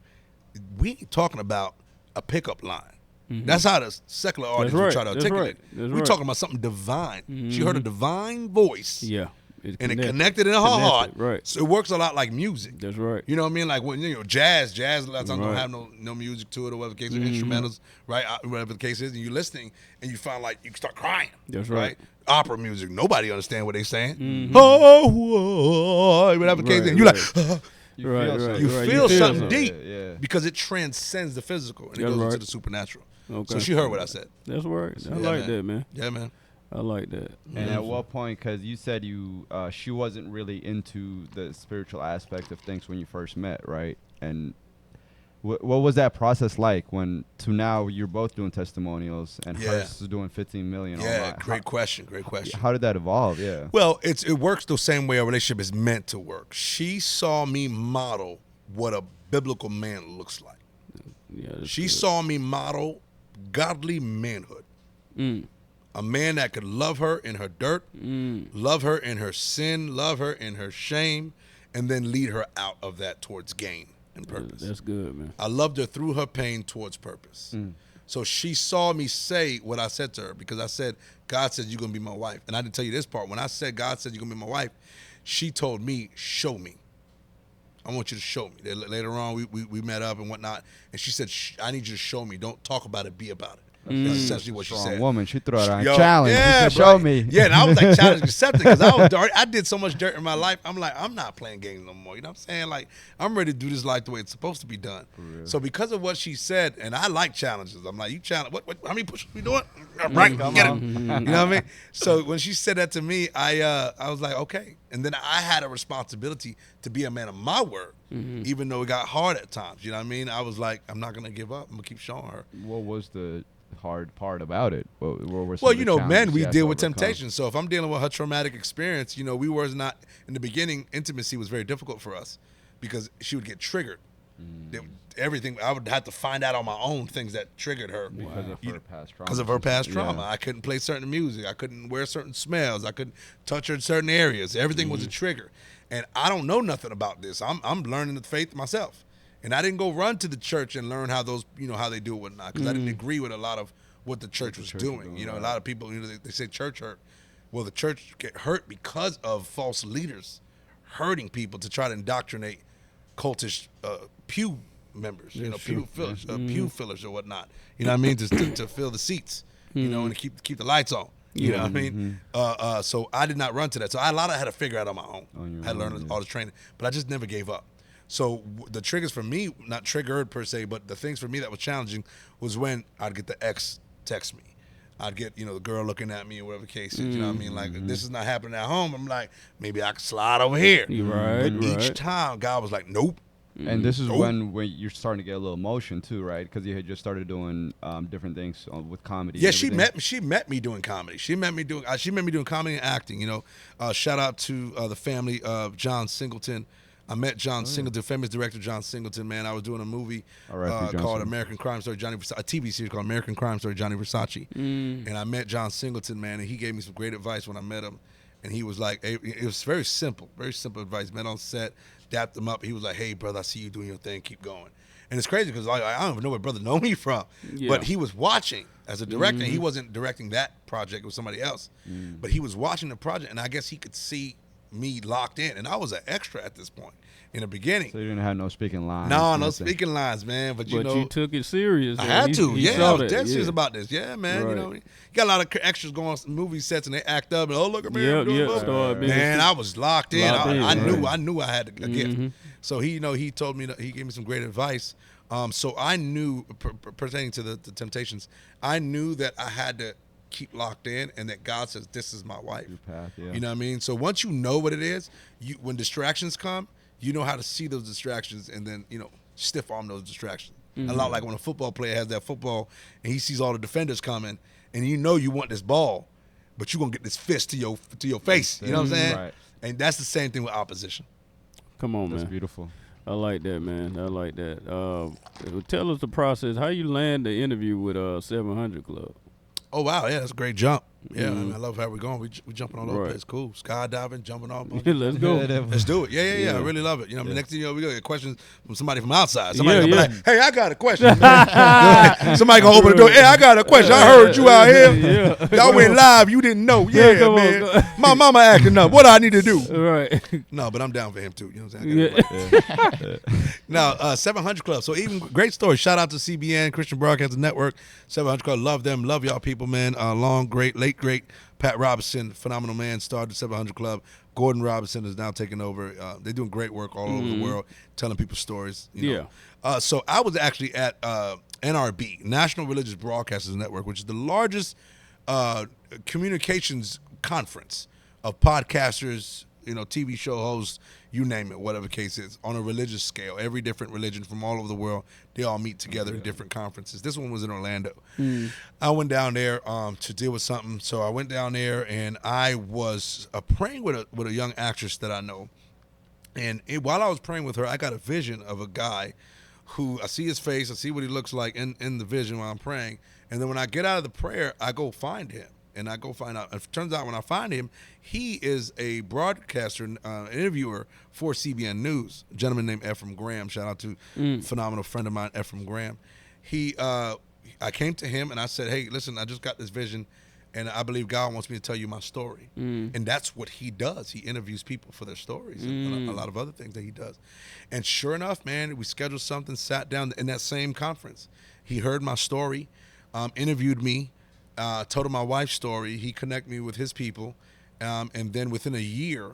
we ain't talking about a pickup line. That's how the secular audience would try to articulate it. We're talking about something divine. She heard a divine voice. Yeah. It connected in her heart. Right. So it works a lot like music. That's right. You know what I mean? Like when jazz a lot of times don't have no music to it or whatever the case is, instrumentals, right? Whatever the case is, and you're listening and you find like you start crying. That's right. Opera music, nobody understand what they're saying. Oh, whatever the case is, and you're like. You feel something deep because it transcends the physical and it goes into the supernatural. Okay. So she heard what I said. That's right. I like that, man. Yeah, man. I like that. And at what point, because you said she wasn't really into the spiritual aspect of things when you first met, right? And what was that process like when to now you're both doing testimonials and hers is doing 15 million? Yeah, great question. How did that evolve? Yeah. Well, it works the same way a relationship is meant to work. She saw me model what a biblical man looks like. Yeah, she saw me model godly manhood. A man that could love her in her dirt, love her in her sin, love her in her shame, and then lead her out of that towards gain and purpose. That's good, man. I loved her through her pain towards purpose. So she saw me say what I said to her because I said, God said you're going to be my wife. And I didn't tell you this part. When I said God said you're going to be my wife, she told me, show me. I want you to show me. Later on, we met up and whatnot. And she said, I need you to show me. Don't talk about it, be about it. That's essentially what she said. Woman, she threw out a challenge. Yeah, she said, show me. Yeah, and I was like challenge accepted because I did so much dirt in my life. I'm like, I'm not playing games no more. You know what I'm saying? Like, I'm ready to do this life the way it's supposed to be done. So because of what she said, and I like challenges. I'm like, you challenge. What how many push-ups we doing? Right, get it. You know what I mean? So when she said that to me, I was like, okay. And then I had a responsibility to be a man of my word, even though it got hard at times. You know what I mean? I was like, I'm not gonna give up. I'm gonna keep showing her. What was the hard part about it? What were well, you know, men, we deal with temptation. So if I'm dealing with her traumatic experience, you know, we was not in the beginning. Intimacy was very difficult for us because she would get triggered. Everything I would have to find out on my own things that triggered her because of her past trauma. I couldn't play certain music. I couldn't wear certain smells. I couldn't touch her in certain areas. Everything was a trigger, and I don't know nothing about this. I'm learning the faith myself. And I didn't go run to the church and learn how those, you know, how they do it whatnot, because I didn't agree with a lot of what the church was doing. You know, a lot of people, you know, they say church hurt. Well, the church get hurt because of false leaders hurting people to try to indoctrinate cultish pew members, you know, pew fillers or whatnot. You know what I mean? To fill the seats, you know, and keep the lights on. You know what I mean? So I did not run to that. So I had to figure out on my own. I had to learn all the training, but I just never gave up. So the triggers for me, not triggered per se, but the things for me that was challenging was when I'd get the ex text me. I'd get, you know, the girl looking at me or whatever the case is. You know what I mean? Like, this is not happening at home. I'm like, maybe I can slide over here. But each time, God was like, nope. And this is when you're starting to get a little emotion too, right? Because you had just started doing different things with comedy. Yeah, she met me doing comedy. She met me doing comedy and acting. You know, shout out to the family of Jon Singleton. I met Jon Singleton, famous director Jon Singleton. Man, I was doing a movie called American Crime Story Johnny Versace, a TV series called American Crime Story Johnny Versace. And I met Jon Singleton, man, and he gave me some great advice when I met him. And he was like, it was very simple advice. Met on set, dapped him up. He was like, hey, brother, I see you doing your thing. Keep going. And it's crazy because I don't even know where brother know me from. Yeah. But he was watching as a director. He wasn't directing that project. It was somebody else. But he was watching the project, and I guess he could see me locked in, and I was an extra at this point in the beginning. So you didn't have no speaking lines. No speaking lines, man. But you know, you took it serious. I had to. I was dead serious about this. Yeah, man. You know, you got a lot of extras going on movie sets, and they act up and look at me. Man, I was locked in. I knew I had to get. So he, you know, he told me he gave me some great advice. So I knew, pertaining to the temptations, I knew that I had to keep locked in, and that God says, this is my wife. Your path, yeah. You know what I mean? So once you know what it is, when distractions come, you know how to see those distractions and then, stiff arm those distractions. A lot like when a football player has that football and he sees all the defenders coming, and you want this ball, but you're going to get this fist to your face. You know what I'm saying? Right. And that's the same thing with opposition. Come on, That's man. beautiful. I like that, man. I like that. Tell us the process. How you land the interview with 700 Club? Oh, wow. Yeah, that's a great jump. Yeah, I love how we're going. We jumping all over the Right. place. Cool. Skydiving, jumping off. Let's go. Let's do it. Yeah. Yeah. I really love it. The next thing you know, we gonna get questions from somebody from outside. Somebody gonna be Yeah. like, "Hey, I got a question." Man. Somebody gonna open the door. Hey, I got a question. I heard you out here. Yeah. Y'all went live. You didn't know. Yeah, come on, man. go- My mama acting up. What I need to do? Right. No, but I'm down for him too. You know what I'm saying? Yeah. Now, 700 Club. So even great story. Shout out to CBN, Christian Broadcasting Network, 700 Club. Love them. Love y'all people, man. Late great Pat Robinson, phenomenal man, started 700 Club. Gordon Robinson is now taking over. They're doing great work all over the world, telling people stories. So I was actually at NRB, National Religious Broadcasters Network, which is the largest communications conference of podcasters, TV show hosts, you name it, whatever case is, on a religious scale. Every different religion from all over the world, they all meet together in different conferences. This one was in Orlando. I went down there to deal with something. So I went down there, and I was praying with a young actress that I know. And while I was praying with her, I got a vision of a guy who, I see his face, I see what he looks like in the vision while I'm praying. And then when I get out of the prayer, I go find him. And I go find out. It turns out when I find him, he is a broadcaster, interviewer for CBN News. A gentleman named Ephraim Graham. Shout out to a phenomenal friend of mine, Ephraim Graham. I came to him and I said, hey, listen, I just got this vision, and I believe God wants me to tell you my story. And that's what he does. He interviews people for their stories and a lot of other things that he does. And sure enough, man, we scheduled something, sat down in that same conference. He heard my story, interviewed me. Told him my wife's story. He connected me with his people, and then within a year,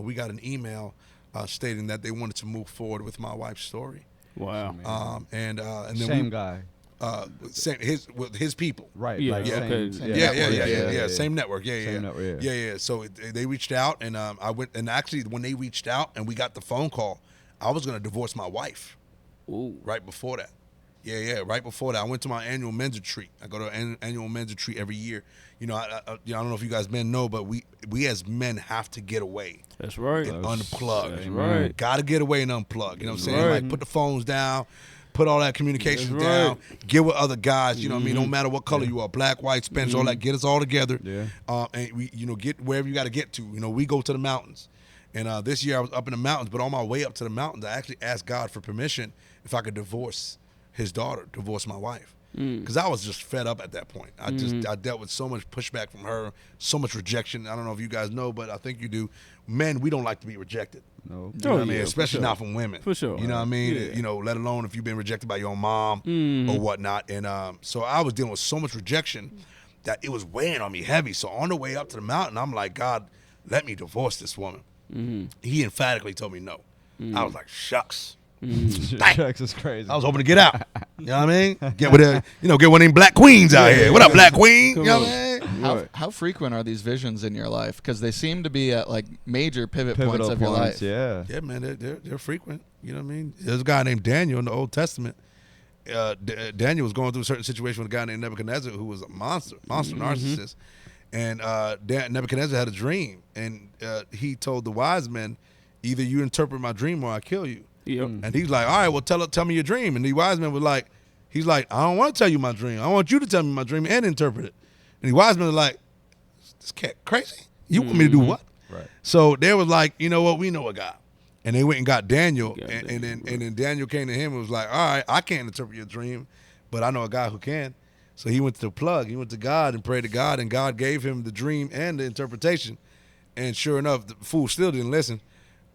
we got an email stating that they wanted to move forward with my wife's story. Wow. And then Same guy. with his people. Right. Yeah, like okay. same Yeah. Same network. Same network, Yeah. So they reached out, and I went. And actually, when they reached out and we got the phone call, I was going to divorce my wife. Ooh. Right before that. Yeah. Right before that, I went to my annual men's retreat. I go to an annual men's retreat every year. I don't know if you guys men know, but we as men have to get away That's right. and unplug. That's right. Got to get away and unplug. You know what I'm saying? Right. Like, put the phones down, put all that communication That's down, right. get with other guys. You know what I mean? No matter what color you are, black, white, Spanish, all that. Get us all together. Yeah. And we, get wherever you got to get to. We go to the mountains. And this year I was up in the mountains, but on my way up to the mountains, I actually asked God for permission if I could divorce his daughter, divorce my wife. Because I was just fed up at that point. I dealt with so much pushback from her, so much rejection. I don't know if you guys know, but I think you do. Men, we don't like to be rejected. No. You know what I mean? yeah, Especially for sure. not from women. For sure. You know what I mean? Yeah. Let alone if you've been rejected by your own mom or whatnot. And so I was dealing with so much rejection that it was weighing on me heavy. So on the way up to the mountain, I'm like, God, let me divorce this woman. He emphatically told me no. I was like, shucks. Shucks is crazy. I was hoping to get out. You know what I mean? Get get one of them black queens out here. What up, black queen? You know what I mean? How frequent are these visions in your life? Because they seem to be at like major pivotal points of your life. Yeah. Yeah, man, they're frequent. You know what I mean? There's a guy named Daniel in the Old Testament. Daniel was going through a certain situation with a guy named Nebuchadnezzar who was a monster narcissist. And Nebuchadnezzar had a dream, and he told the wise men, either you interpret my dream or I kill you. Yep. And he's like, all right, well, tell me your dream. And the wise man was like, he's like, I don't want to tell you my dream. I want you to tell me my dream and interpret it. And the wise men was like, this cat crazy? You want me to do what? Right. So they was like, you know what? We know a guy. And they went and got Daniel. Got And Daniel, then Daniel came to him and was like, all right, I can't interpret your dream, but I know a guy who can. So he went to the plug. He went to God and prayed to God, and God gave him the dream and the interpretation. And sure enough, the fool still didn't listen.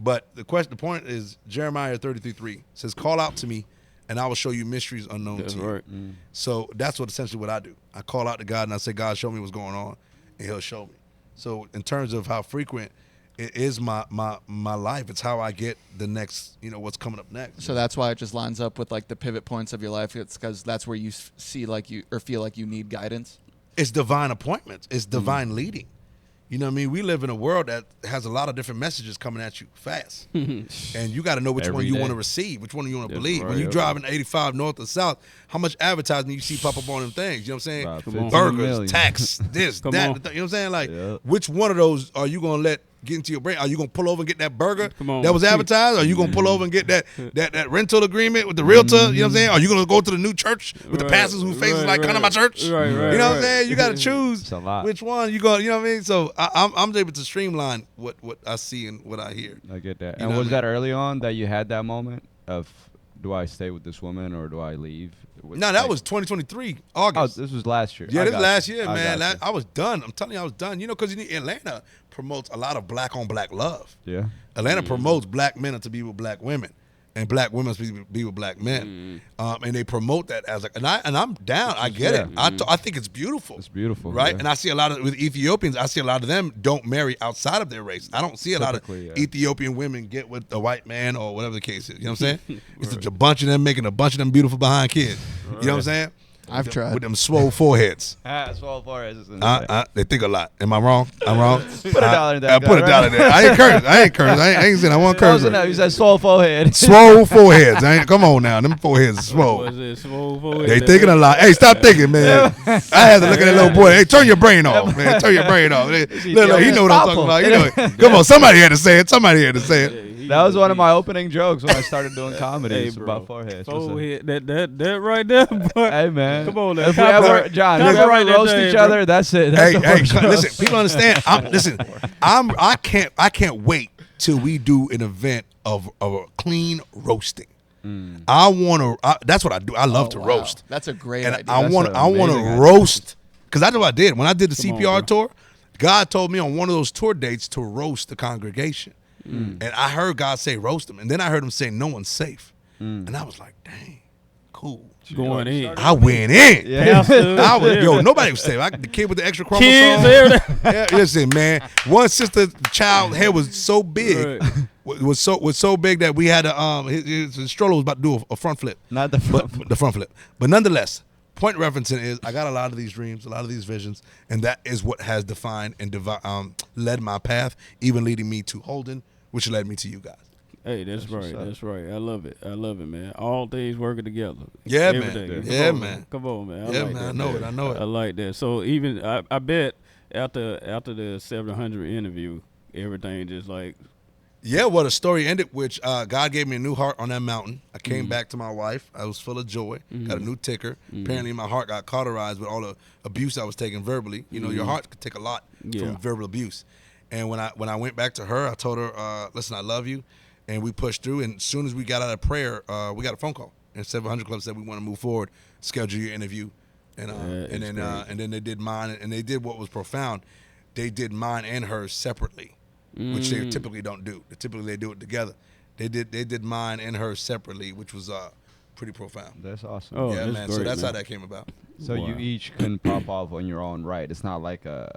But the point is, Jeremiah 33:3 says, call out to me, and I will show you mysteries unknown That's to you. right. So that's essentially what I do. I call out to God, and I say, God, show me what's going on, and he'll show me. So in terms of how frequent, it is my life. It's how I get the next, what's coming up next. So that's why it just lines up with like the pivot points of your life. It's because that's where you see like you or feel like you need guidance. It's divine appointments. It's divine leading. You know what I mean? We live in a world that has a lot of different messages coming at you fast. And you got to know which one you want to receive, which one you want to believe. right, When you're okay. driving 85 north or south, how much advertising you see pop up on them things? You know what I'm saying? About Come on. 15 Burgers, million. tax, this, Come that. on. You know what I'm saying? Like, Yep. which one of those are you going to let get into your brain? Are you going to pull over and get that burger Come on. that was advertised? Or are you going to pull over and get that rental agreement with the realtor? You know what I'm saying? Are you going to go to the new church with the Right, pastors whose faces like, come to my church? Right, You know what I'm right. saying? You got to choose It's a lot. which one you go. You know what I mean? So I'm able to streamline what I see and what I hear. I get that. You And know was what I that early on that you had that moment of, do I stay with this woman or do I leave? No, that was 2023 Oh, August. this was last year. Yeah, I this got last you. year, I man. got you. I was done. I'm telling you, I was done. Because Atlanta promotes a lot of black on black love. Yeah. Atlanta promotes black men to be with black women, and black women to be with black men. And they promote that as and I'm down. I get it. I think it's beautiful. It's beautiful. Right, yeah. and I see a lot of with Ethiopians. I see a lot of them don't marry outside of their race. I don't see a lot of Typically, yeah. Ethiopian women get with a white man or whatever the case is. You know what I'm saying? It's a bunch of them making a bunch of them beautiful behind kids. You know what I'm saying? I've tried. With them swole foreheads. Swole foreheads. They think a lot. Am I wrong? I'm wrong. Put a dollar in that. I put a dollar there. I ain't curse. I ain't saying I want Close curse. enough. You said swole forehead. Swole foreheads. Come on now. Them foreheads is swole. Was it swole forehead? They thinking a lot. Hey, stop thinking, man. I had to look at that little boy. Hey, turn your brain off, man. Turn your brain off. Look, he know what I'm talking about. You know, come on, somebody had to say it. Somebody had to say it. That was one of my opening jokes when I started doing comedy. Hey, It's bro. about foreheads. What's up? Forehead. That right there, boy. Hey man, Come on now. if we ever, Copyright- John, if we copyright ever that roast thing, each bro. other, that's it. That's the first roast. Listen, people understand. I can't wait till we do an event of a clean roasting. I want to. That's what I do. I love to wow. roast. That's a great And idea. I That's want an to amazing idea. roast because that's what I did when I did the Come on, CPR bro. tour. God told me on one of those tour dates to roast the congregation, and I heard God say roast them, and then I heard him say no one's safe, and I was like, dang, cool. Going in. I went in. Yeah. I was, nobody was safe. The kid with the extra chromosome. Kids, everything. Yeah, listen, man. One sister child head was so big, Right. was so big that we had to his stroller was about to do a front flip. Not the But the front flip. But nonetheless, point referencing is I got a lot of these dreams, a lot of these visions, and that is what has defined and led my path, even leading me to Holden, which led me to you guys. Hey, that's right. That's right. I love it. I love it, man. All things working together. Yeah, man. Everything. Come Yeah, on, man. Come on, man. Yeah, like man. that, I know it. I know I it. like that. So even I bet after the 700 interview, everything just like Yeah, well, the story ended, which God gave me a new heart on that mountain. I came back to my wife. I was full of joy. Got a new ticker. Apparently, my heart got cauterized with all the abuse I was taking verbally. You know, your heart could take a lot Yeah. from verbal abuse. And when I went back to her, I told her, listen, I love you. And we pushed through. And as soon as we got out of prayer, we got a phone call. And 700 Club said, we want to move forward, schedule your interview. And then they did mine. And they did what was profound. They did mine and hers separately, which they typically don't do. Typically, they do it together. They did mine and hers separately, which was pretty profound. That's awesome. Oh, yeah, that's man. great, So that's man. how that came about. So you Wow. each can pop off on your own right. It's not like a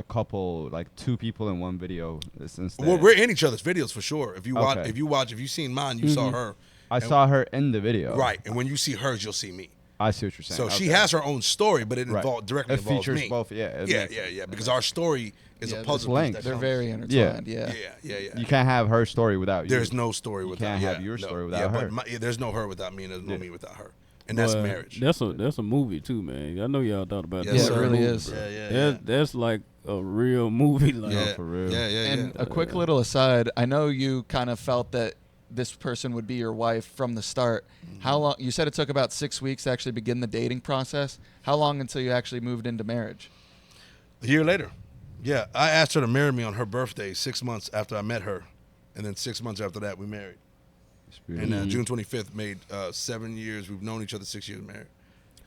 couple, like two people in one video. It's instead. Well, we're in each other's videos for sure. If you watch, Okay. if you've seen mine, you saw her. I saw her in the video. Right, and when you see hers, you'll see me. I see what you're saying. So she Okay. has her own story, but it Right. directly It involves features me. both. Yeah. it Yeah, makes yeah, sense. yeah. Because our story is Yeah, a it's puzzle. linked. piece that They're comes- very intertwined. Yeah. Yeah. You can't have her story without you. There's no story without. can't have yeah, your no. story without yeah, her. But there's no her without me, and there's no Yeah. me without her, and that's Boy, marriage. That's a movie too, man. I know y'all thought about Yes, that. Yeah, sir. it really is. Yeah. That's like a real movie. Like, Yeah, for real. Yeah. And a quick little aside, I know you kind of felt that this person would be your wife from the start. How long? You said it took about 6 weeks to actually begin the dating process. How long until you actually moved into marriage? A year later, yeah, I asked her to marry me on her birthday 6 months after I met her, and then 6 months after that we married. It's beautiful. And June 25th made 7 years. We've known each other 6 years married.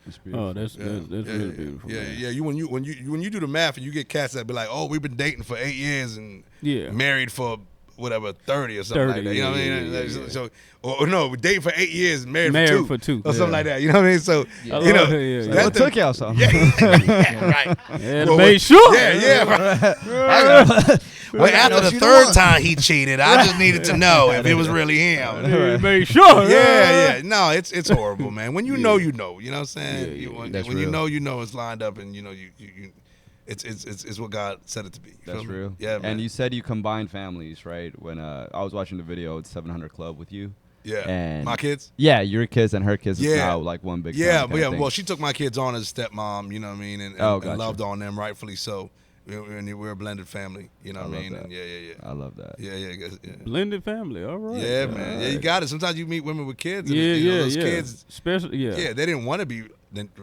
It's beautiful. Oh, that's really beautiful. Yeah, man. yeah. When you do the math and you get cats that be like, oh, we've been dating for 8 years and Yeah. married for whatever 30 or something 30, like that. You know what I yeah, mean? yeah, yeah. So or no, we dating for 8 years, married for 2 or yeah. something like that. You know what I mean? So Yeah. you know, Yeah. What took y'all so? yeah, right. Yeah, Well, made sure. Yeah, right. Well, after the third time he cheated, I just needed to know if it was really him. Yeah, made sure. Yeah. No, it's horrible, man. When you know, you know. You know what I'm saying? Yeah, When that's you real. know, you know it's lined up, and you know you it's what God said it to be. You That's feel me? real. Yeah, man. And you said you combined families, right? When I was watching the video at 700 Club with you. Yeah. And My kids? Yeah, your kids and her kids is Yeah. now like one big Yeah, family but yeah. kinda Well, thing. she took my kids on as a stepmom, you know what I mean, and Gotcha. loved on them, rightfully so. We're a blended family, you know I what I love mean? that. And yeah. I love that. Yeah. Blended family. All right. Yeah, man. Yeah, you got it. Sometimes you meet women with kids. And, Yeah, you know, yeah, those yeah. kids, Especially, yeah. yeah, they didn't want to be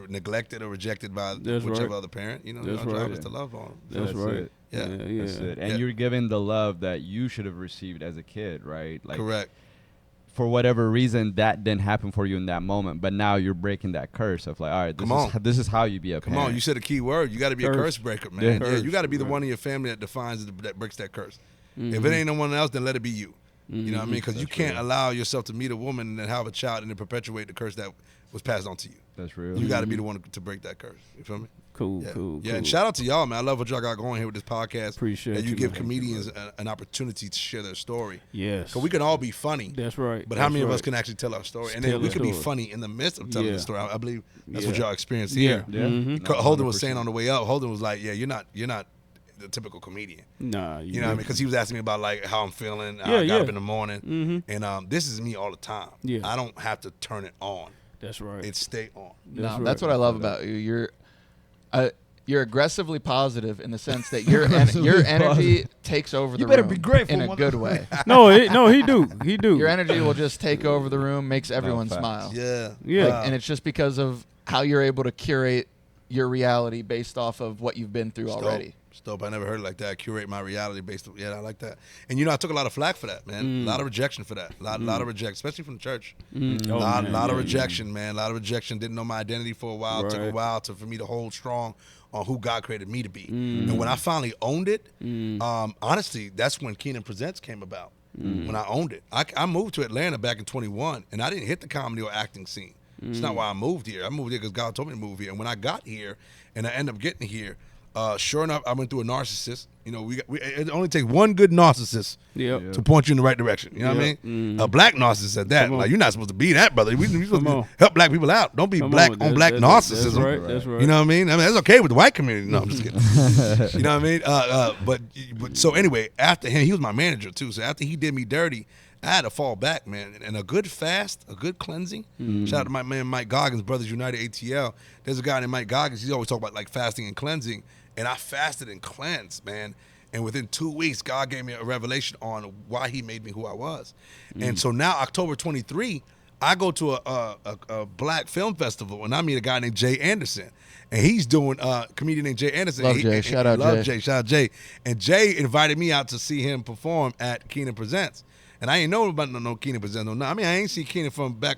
neglected or rejected by That's whichever right. other parent. You know, That's our job right. is to love on them. That's That's right. it. Yeah. That's it. And Yeah. you're giving the love that you should have received as a kid, right? Like Correct. for whatever reason that didn't happen for you in that moment, but now you're breaking that curse of like, all right, this is how you be a Come parent. on, you said a key word. You got to be a Curse. curse breaker, man. Yeah. Yeah, Curse, you got to be the right. one in your family that defines that breaks that curse. Mm-hmm. If it ain't no one else, then let it be you. You know what I mean? Because you That's can't real. allow yourself to meet a woman and then have a child and then perpetuate the curse that was passed on to you. That's real. You got to be the one to break that curse. You feel me? Cool, Yeah. cool. Yeah, and shout out to y'all, man. I love what y'all got going here with this podcast. Appreciate that you you, give man. comedians an opportunity to share their story. Yes. Because we can all be funny. That's right. But how many of us That's can actually tell our story? And Tell then we the could be story. funny in the midst of telling Yeah. the story. I believe that's what Yeah. y'all experienced right? here. Yeah. Yeah. Mhm. No, Holden was saying 100%. on the way up, Holden was like, yeah, you're not the typical comedian. Nah. You know what I mean? Because he was asking me about like how I'm feeling, how Yeah, I got yeah. up in the morning. Mhm. And this is me all the time. Yeah. I don't have to turn it on. That's right. It stay on. That's what I love about you. You're aggressively positive in the sense that your energy takes over the You better room be grateful, in a mother- good way. no, he do. He do. Your energy will just take over the room, makes everyone facts. smile. Yeah. Yeah. Like, and it's just because of how you're able to curate your reality based off of what you've been through already. It's dope. I never heard it like that. Curate my reality based on, yeah, I like that. And you know, I took a lot of flack for that, man. A lot of rejection for that. A lot of rejection, especially from the church. Oh, lot man, of yeah, rejection, man. A lot of rejection. Didn't know my identity for a while. Took a Right. while for me to hold strong on who God created me to be. And when I finally owned it, honestly, that's when Keenan Presents came about. When I owned it. I moved to Atlanta back in 21, and I didn't hit the comedy or acting scene. It's not why I moved here. I moved here because God told me to move here. And when I got here, and I ended up getting here, sure enough, I went through a narcissist. You know, it only takes one good narcissist Yep. to point you in the right direction. You know what I mean? A black narcissist at that. Come on. Like, you're not supposed to be that, brother. We're supposed Come to on. help black people out. Don't be Come black on. on black narcissism. That's right. That's right. You know what I mean? That's okay with the white community. No, I'm just kidding. You know what I mean? But so anyway, after him, he was my manager too. So after he did me dirty, I had to fall back, man. And a good fast, a good cleansing. Shout out to my man Mike Goggins, Brothers United ATL. There's a guy named Mike Goggins. He's always talking about like fasting and cleansing. And I fasted and cleansed, man. And within 2 weeks, God gave me a revelation on why he made me who I was. And so now, October 23, I go to a black film festival, and I meet a guy named Jay Anderson. And he's doing a comedian named Jay Anderson. Love Jay. Shout out Jay. Shout out Jay. And Jay invited me out to see him perform at Keenan Presents. And I ain't know about no Keenan Presents. No, I mean, I ain't see Keenan from when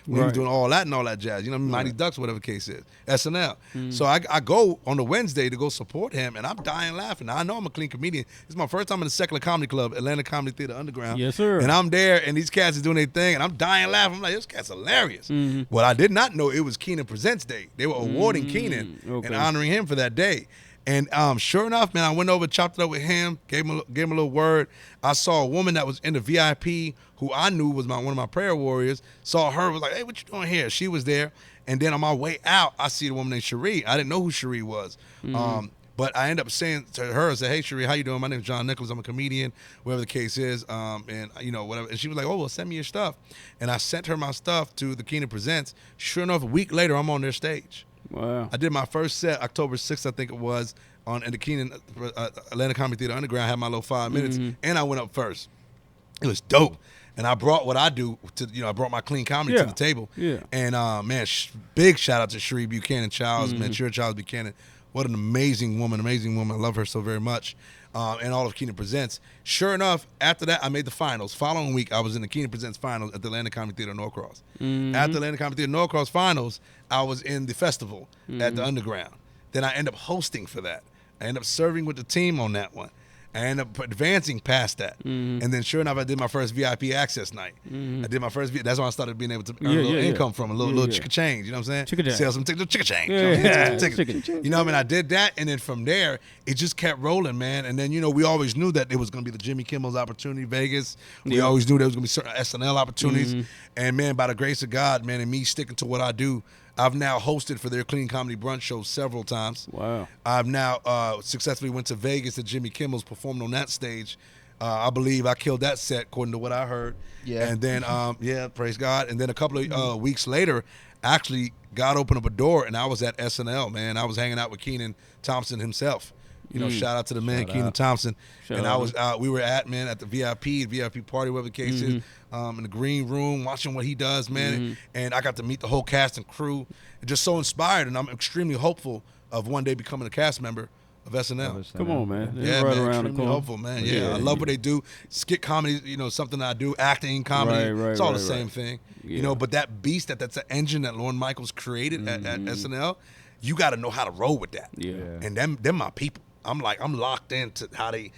he was Right. doing all that and all that jazz. You know, Mighty Ducks, whatever the case is, SNL. So I go on the Wednesday to go support him, and I'm dying laughing. Now, I know I'm a clean comedian. It's my first time in the Secular Comedy Club, Atlanta Comedy Theater Underground. Yes, sir. And I'm there, and these cats are doing their thing, and I'm dying laughing. I'm like, this cat's hilarious. Well, I did not know it was Keenan Presents Day. They were awarding Keenan okay. and honoring him for that day. And sure enough, man, I went over, chopped it up with him, gave him a little word. I saw a woman that was in the VIP who I knew was one of my prayer warriors. Saw her, was like, hey, what you doing here? She was there. And then on my way out, I see the woman named Cherie. I didn't know who Cherie was. But I ended up saying to her, I said, hey, Cherie, how you doing? My name's Jon Nicolas. I'm a comedian, whatever the case is. And, you know, whatever. And she was like, oh, well, send me your stuff. And I sent her my stuff to the Keenan Presents. Sure enough, a week later, I'm on their stage. Wow. I did my first set, October 6th, I think it was, in the Keenan Atlanta Comedy Theater Underground. I had my little 5 minutes, and I went up first. It was dope. And I brought what I do to, I brought my clean comedy to the table. Yeah. And, man, big shout out to Cherie Buchanan Childs, man, Cherie Childs Buchanan. What an amazing woman. I love her so very much. And all of Keenan Presents. Sure enough, after that, I made the finals. Following week, I was in the Keenan Presents finals at the Atlanta Comedy Theater Norcross. At the Atlanta Comedy Theater Norcross finals, I was in the festival at the Underground. Then I end up hosting for that. I end up serving with the team on that one. I ended up advancing past that. And then sure enough, I did my first VIP access night. I did my first, that's when I started being able to earn a little income from, a little chicka change, you know what I'm saying? Chicka Sell some chicka change. Yeah, You know what I mean? yeah. Some tickets. Chicka. You know what I mean? I did that, and then from there, it just kept rolling, man. And then, you know, we always knew that it was going to be the Jimmy Kimmel's opportunity, Vegas. We always knew there was going to be certain SNL opportunities. And, man, by the grace of God, man, and me sticking to what I do, I've now hosted for their Clean Comedy Brunch show several times. Wow. I've now successfully went to Vegas at Jimmy Kimmel's, performed on that stage. I believe I killed that set, according to what I heard. Yeah. And then, praise God. And then a couple of weeks later, actually, God opened up a door, and I was at SNL, man. I was hanging out with Kenan Thompson himself. You know, shout out to the man, Kenan Thompson. And I was we were at the VIP party, whatever the case is, in the green room, watching what he does, man. And I got to meet the whole cast and crew. Just so inspired, and I'm extremely hopeful of one day becoming a cast member of SNL. Come on, man. Yeah, right man, around the extremely corner. hopeful, man. Yeah, I love what they do. Skit comedy, you know, something I do. Acting, comedy, Right, it's all the right. same thing. You Yeah. know, but that beast, that's an engine that Lorne Michaels created at SNL, you got to know how to roll with that. Yeah. And them my people. I'm locked into how they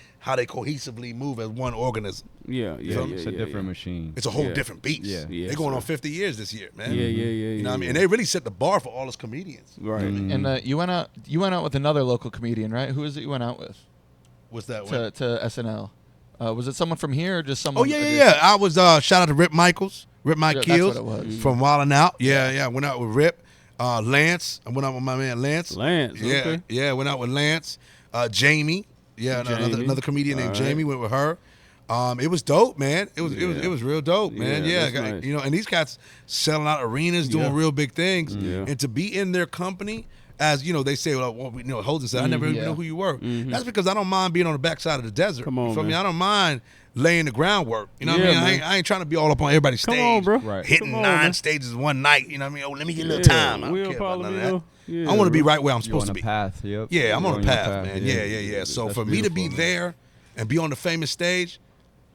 cohesively move as one organism. Yeah. It's a different machine. It's a whole Yeah. different beast. Yeah. Yes, They're going on sir. 50 years this year, man. Yeah. You know what I mean? And they really set the bar for all us comedians. Right. And you went out with another local comedian, right? Who is it you went out with What's that? to SNL? Was it someone from here or just someone? Oh yeah. I was shout out to Rip Michaels, Rip Mike That's Keels what it was. from Wildin' Out. Yeah. I went out with Rip, Lance. I went out with my man Lance. Lance, Yeah, okay. yeah. I went out with Lance, Jamie. Yeah, Jamie. another comedian named All right. Jamie went with her. It was dope, man. It was real dope, man. Yeah, Yeah, that's nice. you know, and these cats selling out arenas, doing real big things, Yeah. and to be in their company. As you know, they say, Holden said, I never even know who you were. That's because I don't mind being on the backside of the desert. Come on, you feel me? man. I don't mind laying the groundwork. You know what I Yeah, mean? man. I ain't trying to be all up on everybody's Come stage. on, bro. Right. Hitting Come on, 9 man. stages one night. You know what I mean? Oh, let me get a little Yeah, time. I don't Will care about none of that. Palomino. Yeah, I want to be bro. right where I'm You're supposed on to a be. path. Yep. Yeah, I'm You're on a your path, man. Yeah. So That's for me to be beautiful, man. there and be on the famous stage,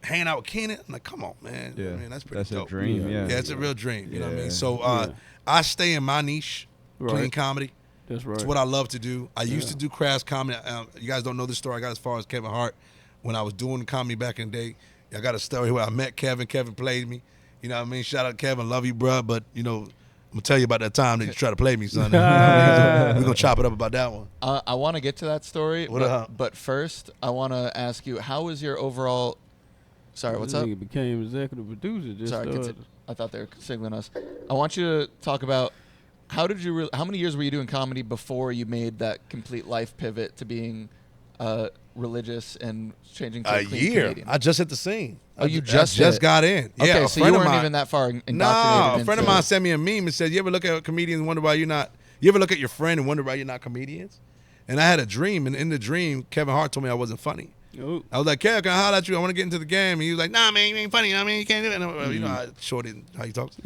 hanging out with Kenan, I'm like, come on, man. Yeah. Man, that's pretty That's dope. a dream. Yeah. Yeah, it's a real dream. You know what I mean? Yeah. So I stay in my niche, clean Right. comedy. That's right. It's what I love to do. I used to do crass comedy. You guys don't know this story. I got as far as Kevin Hart when I was doing comedy back in the day. I got a story where I met Kevin. Kevin played me. You know what I mean? Shout out Kevin. Love you, bro. But, you know, I'm going to tell you about that time that you tried to play me, son. You know what I mean? So we're going to chop it up about that one. I want to get to that story, What up? but first I want to ask you, how was your overall? Sorry, what's This up? nigga became executive producer. Just Sorry, started. I thought they were signaling us. I want you to talk about how many years were you doing comedy before you made that complete life pivot to being religious and changing to a A clean year. Comedian? I just hit the scene. Oh, you I just just hit. got in. Yeah, Okay, a so you friend of weren't mine- even that far indoctrinated. No, a friend of into- mine sent me a meme and said, "You ever look at comedians and wonder why you're not? You ever look at your friend and wonder why you're not comedians?" And I had a dream, and in the dream, Kevin Hart told me I wasn't funny. Oh, I was like, "Kev, can I holler at you? I want to get into the game." And he was like, "Nah, man, you ain't funny. I mean, you can't do that." And you know, how Shorty, how he talks.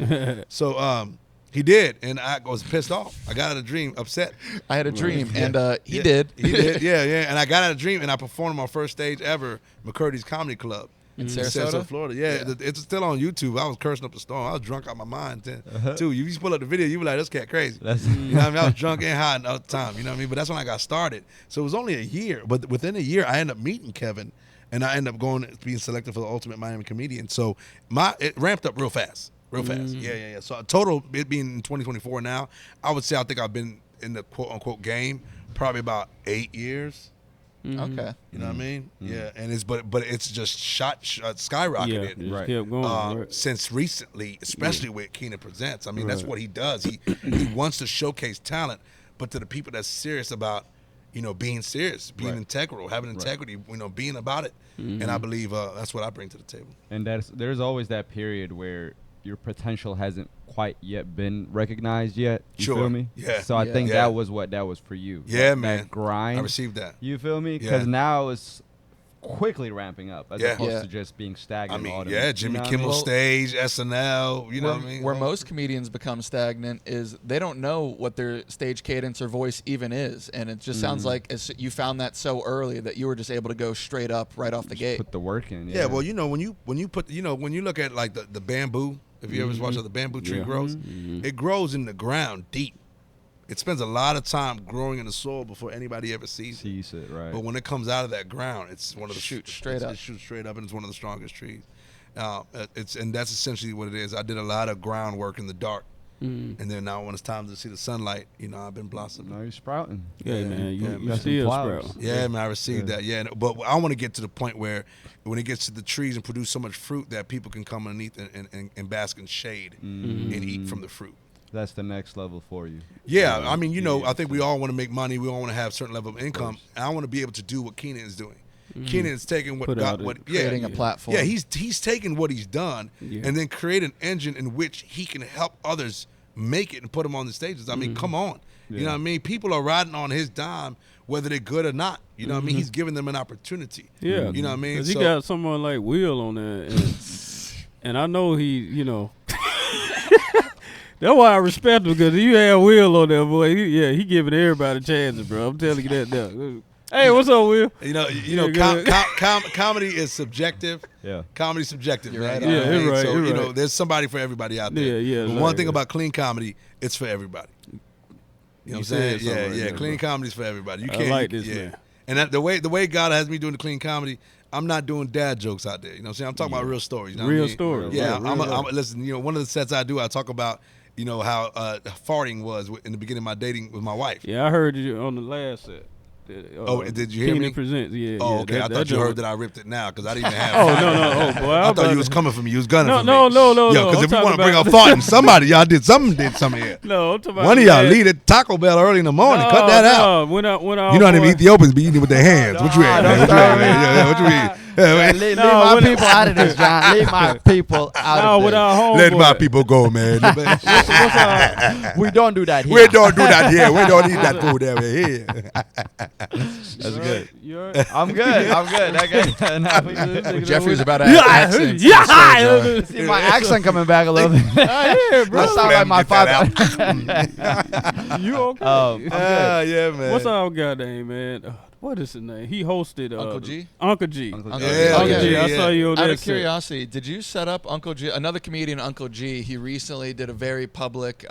So he did, and I was pissed off. I got out of the dream, upset. I had a dream, Yeah. and he Yeah, did. He did, yeah. And I got out of the dream, and I performed my first stage ever, McCurdy's Comedy Club. In Sarasota? Florida. Yeah, it's still on YouTube. I was cursing up the storm. I was drunk out my mind then, too. You just pull up the video, you be like, this cat crazy. You know what I mean? I was drunk and high all the time. You know what I mean? But that's when I got started. So it was only a year. But within a year, I ended up meeting Kevin, and I ended up being selected for the Ultimate Miami Comedian. So it ramped up real fast. Yeah. So total, it being in 2024 now, I would say I think I've been in the quote-unquote game probably about 8 years. Okay. You know what I mean? Yeah, and but it's just skyrocketed. just Right. kept going. right. Since recently, especially with Kenan Presents. I mean, that's Right. what he does. He wants to showcase talent, but to the people that's serious about, being serious, being integral, having integrity, being about it. And I believe that's what I bring to the table. And there's always that period where your potential hasn't quite yet been recognized yet. You Sure. feel me? Yeah. So I Yeah. think Yeah. that was what that was for you. Yeah, that, man. That grind. I received that. You feel me? Yeah. Because now it's quickly ramping up as Yeah. opposed Yeah. to just being I stagnant. mean, all the- yeah, you Jimmy know what I Kimmel mean? stage, SNL, you know where, what I mean? where most comedians become stagnant is they don't know what their stage cadence or voice even is, and it just sounds like you found that so early that you were just able to go straight up right off the gate. Put the work in. Yeah, well, when you put, when you look at like the bamboo, if you ever watch how the bamboo tree grows, it grows in the ground deep. it spends a lot of time growing in the soil before anybody ever sees it. Sees it, right? But when it comes out of that ground, it's one of the Shoots straight up. It shoots straight up, and it's one of the strongest trees. And that's essentially what it is. I did a lot of groundwork in the dark, and then now when it's time to see the sunlight, I've been blossoming. No, you're sprouting. Yeah, man. You got some still flowers. sprout. Yeah, man, I received that. Yeah, but I want to get to the point where when it gets to the trees and produce so much fruit that people can come underneath and bask in shade and eat from the fruit. That's the next level for you. Yeah, I mean, I think we all want to make money. We all want to have a certain level of income. And I want to be able to do what Keenan is doing. Keenan is taking creating a platform. Yeah, he's taking what he's done and then create an engine in which he can help others make it and put them on the stages. I mean, come on. You know what I mean? People are riding on his dime, whether they're good or not. You know what I mean? He's giving them an opportunity. Yeah. You know what I mean? Because he got someone like Will on there. And I know he, that's why I respect him, because you have Will on there, boy. He giving everybody chances, bro. I'm telling you that now. Hey, what's up, Will? Comedy is subjective. Yeah. Comedy's subjective. You're man. right. You know what I mean? You're right, So, you're right. there's somebody for everybody out there. Yeah. But one thing about clean comedy, it's for everybody. You know what I'm saying? Yeah. Clean comedy's for everybody. You can't. like this, man. And the way God has me doing the clean comedy, I'm not doing dad jokes out there. You know what I'm saying? I'm talking about real stories. You know what I Real mean? stories. Yeah. Right, Listen, one of the sets I do, I talk about, how farting was in the beginning of my dating with my wife. Yeah, I heard you on the last set. Did you hear Keenan me? Presents, yeah. Oh, yeah, okay. I thought you heard that I ripped it now because I didn't even have. Oh, no. Oh, boy. I thought you was coming for me. You was gunning for me. No. Yo, because if you want to bring up farting, somebody y'all did something here. No, I'm talking about One of y'all lead at Taco Bell early in the morning. Cut that out. When I You know how them Ethiopians be eating with their hands. What you at, man? What you eat? Leave my people out of this, John. Leave my people out of this. Without home. Let my people go, man. We don't do that here. We don't do that here. We don't eat that food over here. That's good. You all right? I'm good. Okay. Jeffrey's about to have accents. See my accent coming back a little bit. Yeah, bro. I sound like my father. You okay? I'm good. Yeah, man. What's our guy name, man? What is his name? He hosted Uncle G? Uncle G. Uncle G. Yeah, Uncle G. yeah, I saw you on Out that of set. curiosity, did you set up Uncle G? Another comedian, Uncle G. He recently did a very public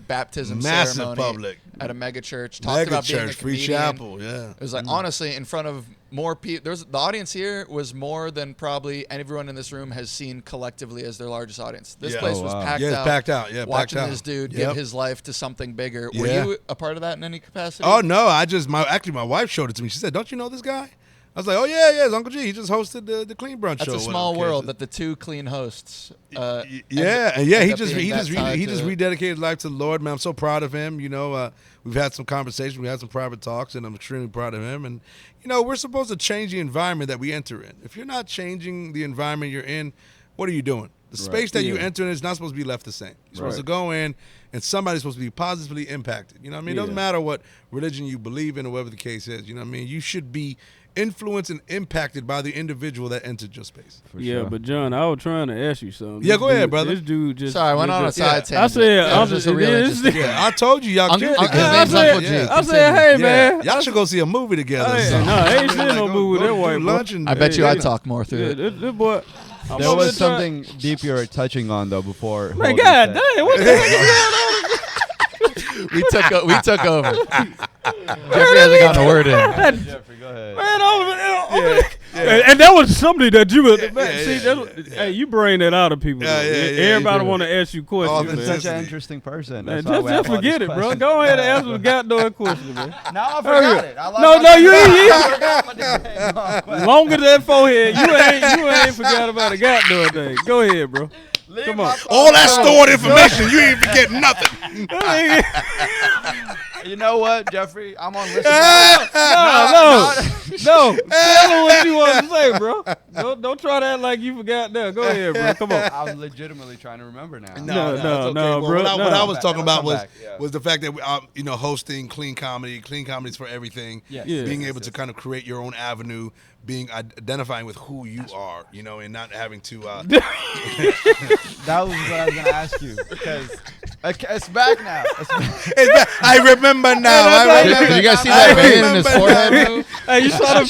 baptism Massive ceremony public. at a mega church. Talked about being a church, Free comedian. Chapel. Yeah. It was like honestly in front of more people. The audience here was more than probably everyone in this room has seen collectively as their largest audience. This Yeah. place Oh, was wow. packed Yeah, it's out. packed out. Yeah, packed watching out. this dude Yep. give his life to something bigger. Were Yeah. you a part of that in any capacity? Oh no, my wife showed it to me. She said, "Don't you know this guy?" I was like, "Oh yeah, it's Uncle G. He just hosted the Clean Brunch show." That's a small world that the two clean hosts. He end just up being that tied to- rededicated his life to the Lord, man. I'm so proud of him. We've had some conversations, we had some private talks, and I'm extremely proud of him. And we're supposed to change the environment that we enter in. If you're not changing the environment you're in, what are you doing? The space that you enter in is not supposed to be left the same. You're supposed to go in, and somebody's supposed to be positively impacted. You know what I mean? It doesn't matter what religion you believe in or whatever the case is. You know what I mean? You should be influenced and impacted by the individual that entered your space. Yeah, but John, I was trying to ask you something. Yeah, go ahead, brother. This dude just. Sorry, I went on a side tangent. I said, That was just a real interesting. Yeah, I told you y'all Uncle- cute His together. name's Uncle G. I said, hey, man. Y'all should go see a movie together. or something. No, I ain't seen no Go- movie with go that do white boy. lunch and- I bet you Yeah. I talk more through Yeah, it. this boy. I'm There over was there trying- something deep you were touching on though before. Man, Holden God said- damn, what the heck is going on? We took over. Jeffrey hasn't gotten a word in. Jeffrey, go ahead. Man, and that was somebody that you would hey, you bring that out of people. Yeah, though. yeah, yeah, Everybody you do. want to ask you questions, You're man. such an interesting person. Man, That's why we have just all forget these it, bro. questions. Go ahead and answer the goddamn question, man. No, I forgot it. No, you ain't. ain't. Long as that forehead, you ain't forgot about a goddamn thing. Go ahead, bro. Come on. All that stored information, you ain't forgetting nothing. You know what, Jeffrey? I'm on listen. No. Tell her what you want to say, bro. Don't try to act like you forgot that. Go ahead, bro. Come on. I'm legitimately trying to remember now. No, that's okay. no, Well, bro, What no. I was talking about Come back, yeah. was the fact that hosting clean comedy. Clean comedy is for everything. Yes. Yeah. Being able to kind of create your own avenue, identifying with who you are, and not having to. That was what I was gonna ask you because it's back now. I remember now. Did you guys see that vein in his forehead move? Hey, you saw the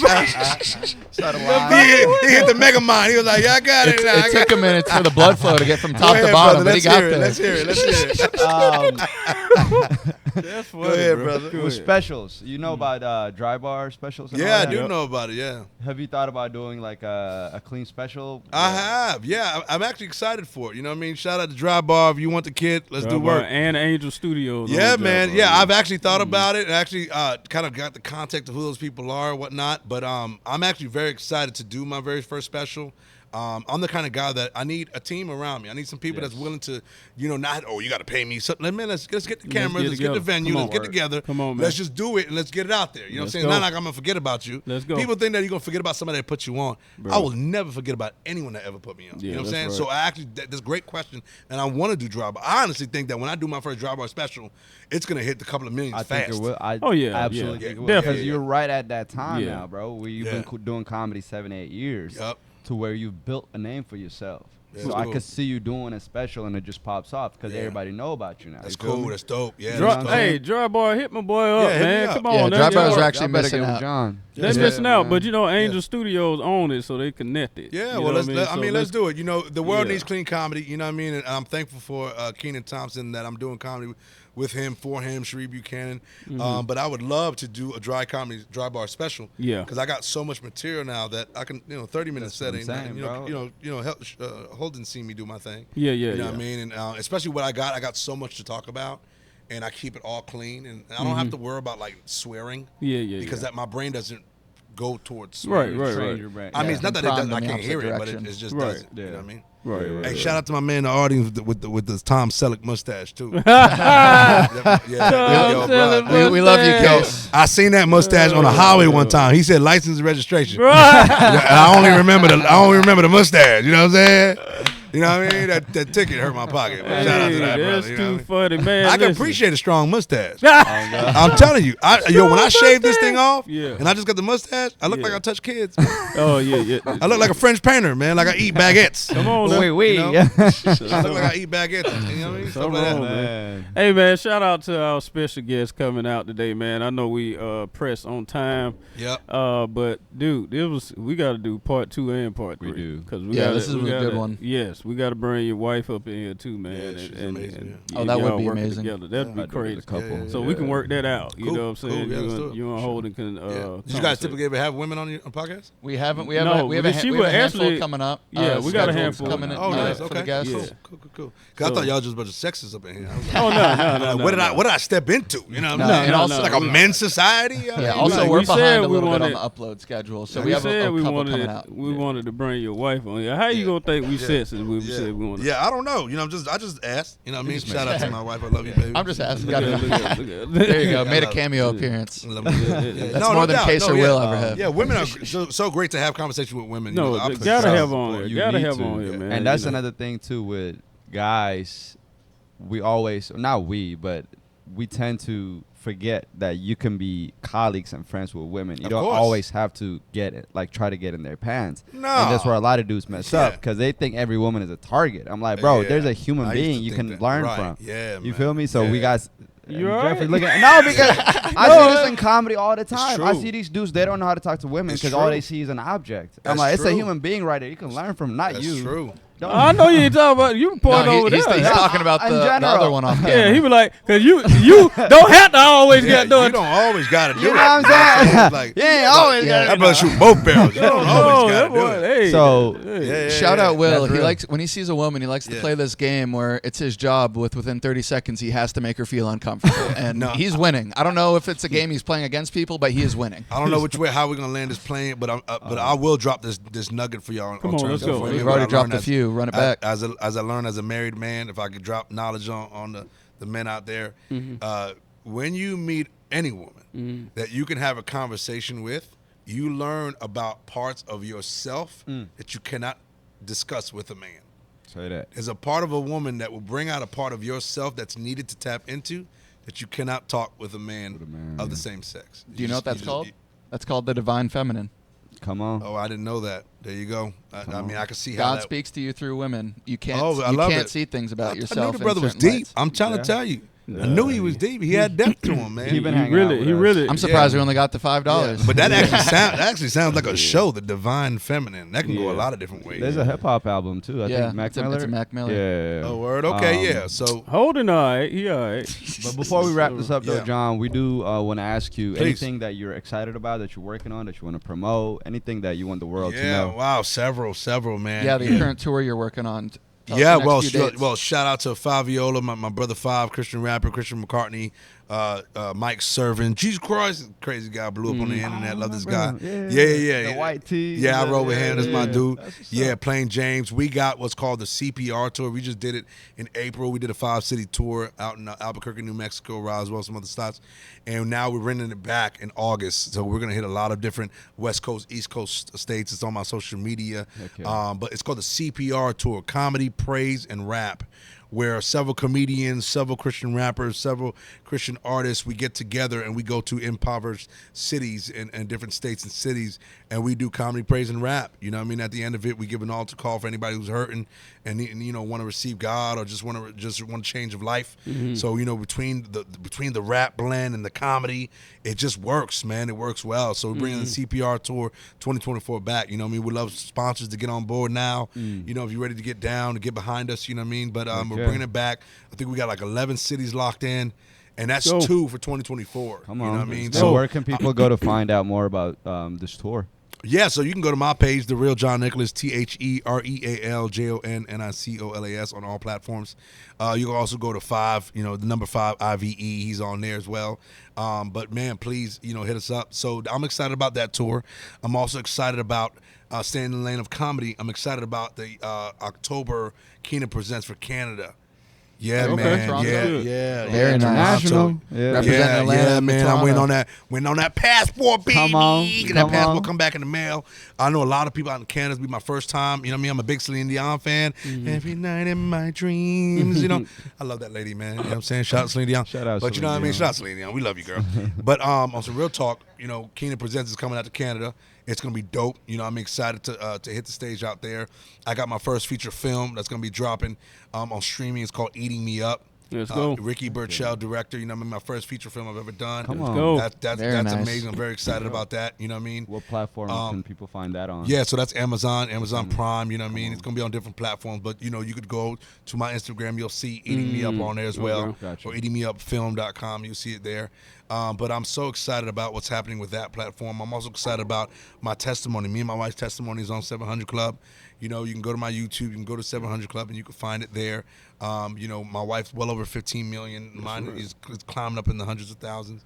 He hit the mega mind. He was like, "Yeah, I got it." It took a minute for the blood flow to get from top Go to ahead, bottom, brother. but he got there. Let's hear it. That's funny, Go ahead, bro. brother. Go With ahead. specials, you know about dry bar specials? And all Yeah, I that? do know about it. Yeah, Have you thought about doing like a clean special? I have. Yeah, I'm actually excited for it. You know what I mean? Shout out to Dry Bar. If you want the kid, let's Dry do Bar work. and Angel Studios. Yeah, on man. Dry Bar, Yeah, I've actually thought about it and actually kind of got the context of who those people are and whatnot. But I'm actually very excited to do my very first special. I'm the kind of guy that I need a team around me. I need some people that's willing to, not, you got to pay me something. Man, let's get the cameras, let's get the venue, let's get together. Come on, man. Let's just do it and let's get it out there. You know what I'm saying? go. Not like I'm going to forget about you. Let's go. People think that you're going to forget about somebody that put you on. Bro. I will never forget about anyone that ever put me on. Yeah, You know what I'm that's saying? right. So I actually, that's a great question, and I want to do Dry Bar. I honestly think that when I do my first Dry Bar special, it's going to hit a couple of millions I fast. think it will. Oh, yeah, absolutely yeah. think it will. Definitely. Because you're right at that time Yeah. now, bro. Where you've Yeah. been doing comedy 7-8 years. Yup. To where you've built a name for yourself. Yeah, So that's I cool. could see you doing a special and it just pops off because Yeah. everybody know about you now. That's You feel cool. me? That's dope. Yeah. Dry, that's dope. hey, Dry Bar, hit my boy up, Yeah, hit me man. up. Come Yeah, on. Dry that's Bars your- are actually Y'all better missing get with out. John. They're Yeah, missing out, man. but Angel Studios own it, so they connected. Yeah, You know well, what let's So let's do it. The world Yeah. needs clean comedy. You know what I mean? And I'm thankful for Kenan Thompson that I'm doing comedy with him, for him, Sheree Buchanan. But I would love to do a dry bar special. Yeah. Because I got so much material now that I can, 30 minute That's what I'm setting. saying, Holden seen me do my thing. Yeah, You know yeah. what I mean? And especially what I got so much to talk about, and I keep it all clean, and I don't have to worry about like swearing. Yeah. Because that my brain doesn't go towards Right, swearing. right. Train your brain. I mean, Yeah, it's not that and I prime in can't the hear it, but opposite it just Right. does it. You know what I mean? Right. Hey, shout out to my man in the audience with the Tom Selleck mustache too. Tom Yo, Selleck bro. We love you, mustache. Case. I seen that mustache on the highway one time. He said license and registration. Right. And I only remember the mustache. You know what I'm saying? You know what I mean? That ticket hurt my pocket. But shout out to that That's brother. You know too what funny, man. I mean? I can Listen. appreciate a strong mustache. I'm telling you, when I shaved this thing off, Yeah. and I just got the mustache, I look Yeah. like I touch kids. Oh yeah. I look like a French painter, man. Like I eat baguettes. Come on, now. Wait. You know? Yeah. I look like I eat baguettes. You know what I mean? Stuff Come like that. on, man. Hey man, shout out to our special guest coming out today, man. I know we pressed on time. Yep. But dude, we got to do part 2 and part 3. We do. Cause Yeah, this is a good one. Yes, we got to bring your wife up in here too, man. Yeah, she's amazing, Oh, that would y'all be working amazing. Together. That'd be I'd do it crazy. a couple. Yeah. So we can work that out. You Cool, know what I'm saying? cool. Yeah, let's do it. You and Holden can. Yeah. Did you guys conversate. typically ever have women on your podcast? We haven't. We No, have. We have a, because she we have a would handful actually- coming up. Yeah, we got a scheduled handful. coming in, Oh, nice. for Okay. the guests. Yeah. Cool. Cause I So- thought y'all just a bunch of sexists up in here. I was like, Oh no. what did I step into? You know what I'm No, saying? and also- like a men's society. Yeah. Also, Like we're we said, behind a we little bit on wanted- the upload schedule, so we we have said a we couple wanted coming it, out. we wanted to bring your wife on here. How you Yeah. gonna think we Yeah. sexist? We said we wanted. Yeah, I don't know. I just asked. You know what I mean? Shout out to my wife. I love you, baby. I'm just asking. Look Got at- it. look at- look at- There you go. Yeah, Made a I love cameo appearance. I love you. Yeah. That's more than doubt. Case or yeah. Will ever have. Yeah, women are so great to have conversation with women. No, I they put gotta trust have before on there. You Gotta need have to. on here, Yeah. man. And that's you know. another thing too with guys. We always, not we, but we tend to forget that you can be colleagues and friends with women. You Of don't course. always have to try to get in their pants. No. And that's where a lot of dudes mess up Yeah. because they think every woman is a target. I'm like, bro, Yeah. there's a human I used being to you think can that. learn Right. from. Yeah, You man. feel me? So we Yeah. guys. You Jeffrey alright? looking no, because I see this in comedy all the time. I true. see these dudes, they don't know how to talk to women It's because all true. they see is an object. I'm That's like, it's a true. human being right there. You can learn from, not That's you. true. Don't- I know you ain't talking about you point No, over he's there. talking about In the general. other one off Yeah, camera. he was like, cause you don't have to always Yeah, get done. you don't always gotta do You it. know what I'm saying? It's like, You ain't always Yeah. gotta that brother shoot both barrels. You don't always that gotta do boy, it. hey, So- hey. Yeah, Shout out Will. That's He real. likes when he sees a woman. He likes to Yeah. play this game where it's his job. Within 30 seconds, he has to make her feel uncomfortable, and No. he's winning. I don't know if it's a game he's playing against people, but he is winning. I don't know how we're gonna land this plane, but I will drop this nugget for y'all. Come on, terms let's of go. women, We've what already I dropped learned a as- few. Run it back. As I learned as a married man, if I could drop knowledge on the men out there, when you meet any woman that you can have a conversation with, you learn about parts of yourself that you cannot discuss with a man. Say that. There's a part of a woman that will bring out a part of yourself that's needed to tap into that you cannot talk with a man, of the same sex. Do you know what that's called? That's called the divine feminine. Come on. Oh, I didn't know that. There you go. I mean, I can see how God that. speaks to you through women. You can't. Oh, I you love can't it. see things about I yourself. knew the brother in was certain deep. lights. I'm trying to Yeah. tell you. I knew he was deep. He had depth to him, man. He been hanging out with us. I'm surprised we only got the $5. But that actually sounds like a show, The Divine Feminine. That can go a lot of different ways. There's a hip hop album too. I think Mac Miller. It's a Mac Miller. Yeah. Oh, word. Okay, yeah. So Holden, all right. He all right. But before we wrap this up, though, Yeah. John, we do want to ask you Please. anything that you're excited about, that you're working on, that you want to promote, anything that you want the world to know. Wow, several, man. Yeah, the current tour you're working on. Tell us Yeah, the next few dates. shout out to Faviola, my brother Five, Christian rapper, Christian McCartney, Mike Servin. Jesus Christ, crazy guy, blew up on the internet. Love this guy. Yeah. The white tee. Yeah, I roll with him. That's my dude. That's what's Yeah, up. Plain James. We got what's called the CPR tour. We just did it in April. We did a 5-city tour out in Albuquerque, New Mexico, Roswell, some other spots. And now we're renting it back in August. So we're going to hit a lot of different West Coast, East Coast states. It's on my social media. Okay. But it's called the CPR tour, comedy, praise, and rap, where several comedians, several Christian rappers, several Christian artists, we get together and we go to impoverished cities and different states and cities, and we do comedy, praise, and rap. You know what I mean? At the end of it, we give an altar call for anybody who's hurting and you know, want to receive God or just want a change of life. So, you know, between the rap blend and the comedy, it just works, man. It works well. So we're bringing the CPR tour 2024 back. You know what I mean? We love sponsors to get on board now. You know, if you're ready to get down, to get behind us, you know what I mean? But we're bringing it back. I think we got like 11 cities locked in, and that's 2 for 2024. Come on. You know what I mean? So where can people go to find out more about this tour? Yeah, so you can go to my page, The Real Jon Nicolas, TheRealJonNicolas on all platforms. You can also go to 5, you know, the number 5 IVE. He's on there as well. But man, please, you know, hit us up. So I'm excited about that tour. I'm also excited about staying in the lane of comedy. I'm excited about the October Keenan Presents for Canada. Yeah, Okay. man. Toronto. Yeah. Very nice. International. Yeah. Representing Atlanta, man. I'm Toronto. waiting on that passport, baby. Come on, Get come that passport on. come back in the mail. I know a lot of people out in Canada. It'll be my first time. You know what I mean? I'm a big Celine Dion fan. Every night in my dreams. You know, I love that lady, man. You know what I'm saying? Shout out to Celine Dion. Shout out But you Celine know what I mean? Dion. Shout out to Celine Dion. We love you, girl. But on some real talk, you know, Keenan Presents is coming out to Canada. It's going to be dope. You know, I'm excited to hit the stage out there. I got my first feature film that's going to be dropping on streaming. It's called Eating Me Up. Let's go. Ricky Burchell, director. You know, I mean, my first feature film I've ever done. Come Let's on. go. That's Very nice. amazing. I'm very excited about that. You know what I mean? What platform can people find that on? Yeah, so that's Amazon Prime. You know what I mean? It's gonna be on different platforms, but you know, you could go to my Instagram. You'll see Eating Me Up on there as well, Okay. Gotcha. or eatingmeupfilm.com. You'll see it there. But I'm so excited about what's happening with that platform. I'm also excited about my testimony. Me and my wife's testimony is on 700 Club. You know, you can go to my YouTube, you can go to 700 Club, and you can find it there. You know, my wife's well over 15 million. Mine is climbing up in the hundreds of thousands.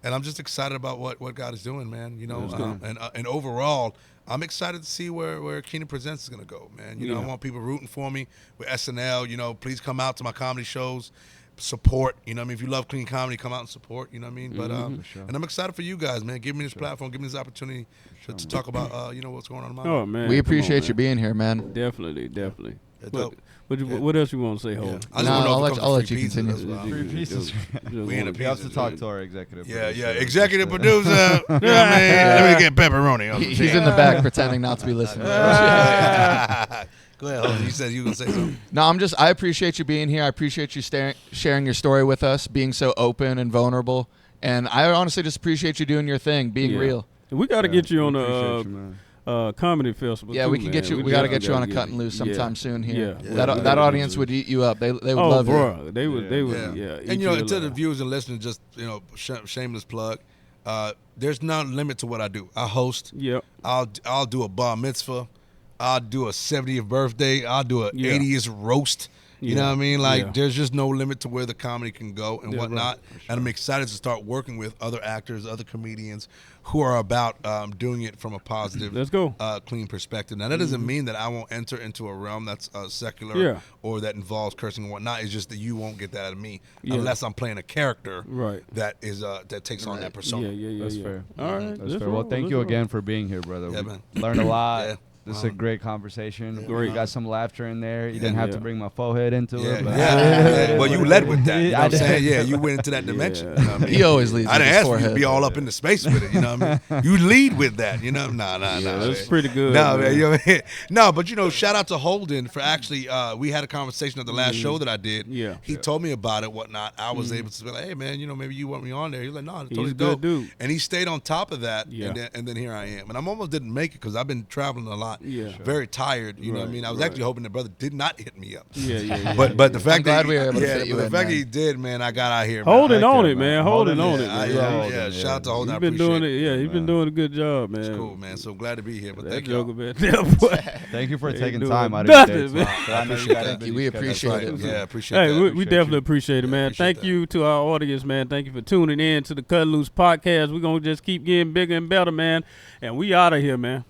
And I'm just excited about what God is doing, man. You know, and overall, I'm excited to see where Keenan Presents is gonna go, man. You know, I want people rooting for me with SNL. You know, please come out to my comedy shows, support. You know what I mean? If you love clean comedy, come out and support. You know what I mean? But and I'm excited for you guys, man. Give me this platform, give me this opportunity to talk about you know, what's going on in my life. Oh man, We come on, appreciate man. you being here, man. Definitely. dope. What else you want to say, Ho? I just No, wanna know I'll if let- it comes I'll to let free you pizza, continue. that's why. Free pieces. We in a We have to pizza talk joint. to our executive. Yeah, producer. executive producer. You know what I mean? Let me get pepperoni. He's in the back pretending not to be listening. Go ahead, Jose. You said you were gonna say something. No, I appreciate you being here. I appreciate you sharing your story with us, being so open and vulnerable. And I honestly just appreciate you doing your thing, being Yeah. real. We got to get you on Appreciate you, the man. comedy festival. Yeah, too, we can get man. you. We got to definitely get you on a gotta Cuttin' Loose sometime yeah. soon here. Yeah. That audience would eat you up. They would love it. bro, they would. They would. Yeah. And you know, to the viewers and listeners, just you know, shameless plug. There's no limit to what I do. I host. Yep. I'll do a bar mitzvah. I'll do a 70th birthday. I'll do a Yeah. 80th roast. You Yeah. know what I mean? Like, Yeah. there's just no limit to where the comedy can go and Yeah, whatnot. And I'm excited to start working with other actors, other comedians who are about doing it from a positive, Let's go. clean perspective. Now, that doesn't mean that I won't enter into a realm that's secular Yeah. or that involves cursing and whatnot. It's just that you won't get that out of me Yeah. unless I'm playing a character Right. that is that takes on that persona. Yeah. That's fair. All right. That's let's fair. roll, Well, thank let's you roll. again for being here, brother. Yeah, We man. learned a lot. Yeah. This is a great conversation. Great. We got some laughter in there. You didn't have to bring my forehead into Yeah, it. But yeah. Well, you led with that. You know what I'm saying? Yeah, you went into that dimension. You know what I mean? He always leads I with didn't his ask you forehead. to be all up in the space with it. You know what I mean? You lead with that. You know? Nah. That's pretty good. No, man. You know what I mean? No, but shout out to Holden for actually. We had a conversation at the last show that I did. Yeah. He told me about it, whatnot. I was able to be like, hey man, maybe you want me on there. He was like, no, it's totally He's a good dope. dude. And he stayed on top of that. Yeah. And then here I am. And I almost didn't make it because I've been traveling a lot. Yeah. Very tired. You know what I Right, mean? I was right. actually hoping the brother did not hit me up. Yeah. But the fact glad that we were able to fit you the in, fact man. that he did, man, I got out here. Holding Heck on yeah, it, man. man. Holding on Holding it, it. man. Yeah. Shout out to Holden. I He's been appreciate doing it. Yeah, he's been doing a good job, man. It's cool, man. So glad to be here. But That thank joker, you. man. Yeah, boy. thank you for Ain't taking doing time out of nothing, your day. man. Thank you. We appreciate it. Yeah, appreciate Hey, that. we definitely appreciate it, man. appreciate Thank that. you to our audience, man. Thank you for tuning in to the Kuttin Loose Podcast. We're going to just keep getting bigger and better, man. And we out of here, man.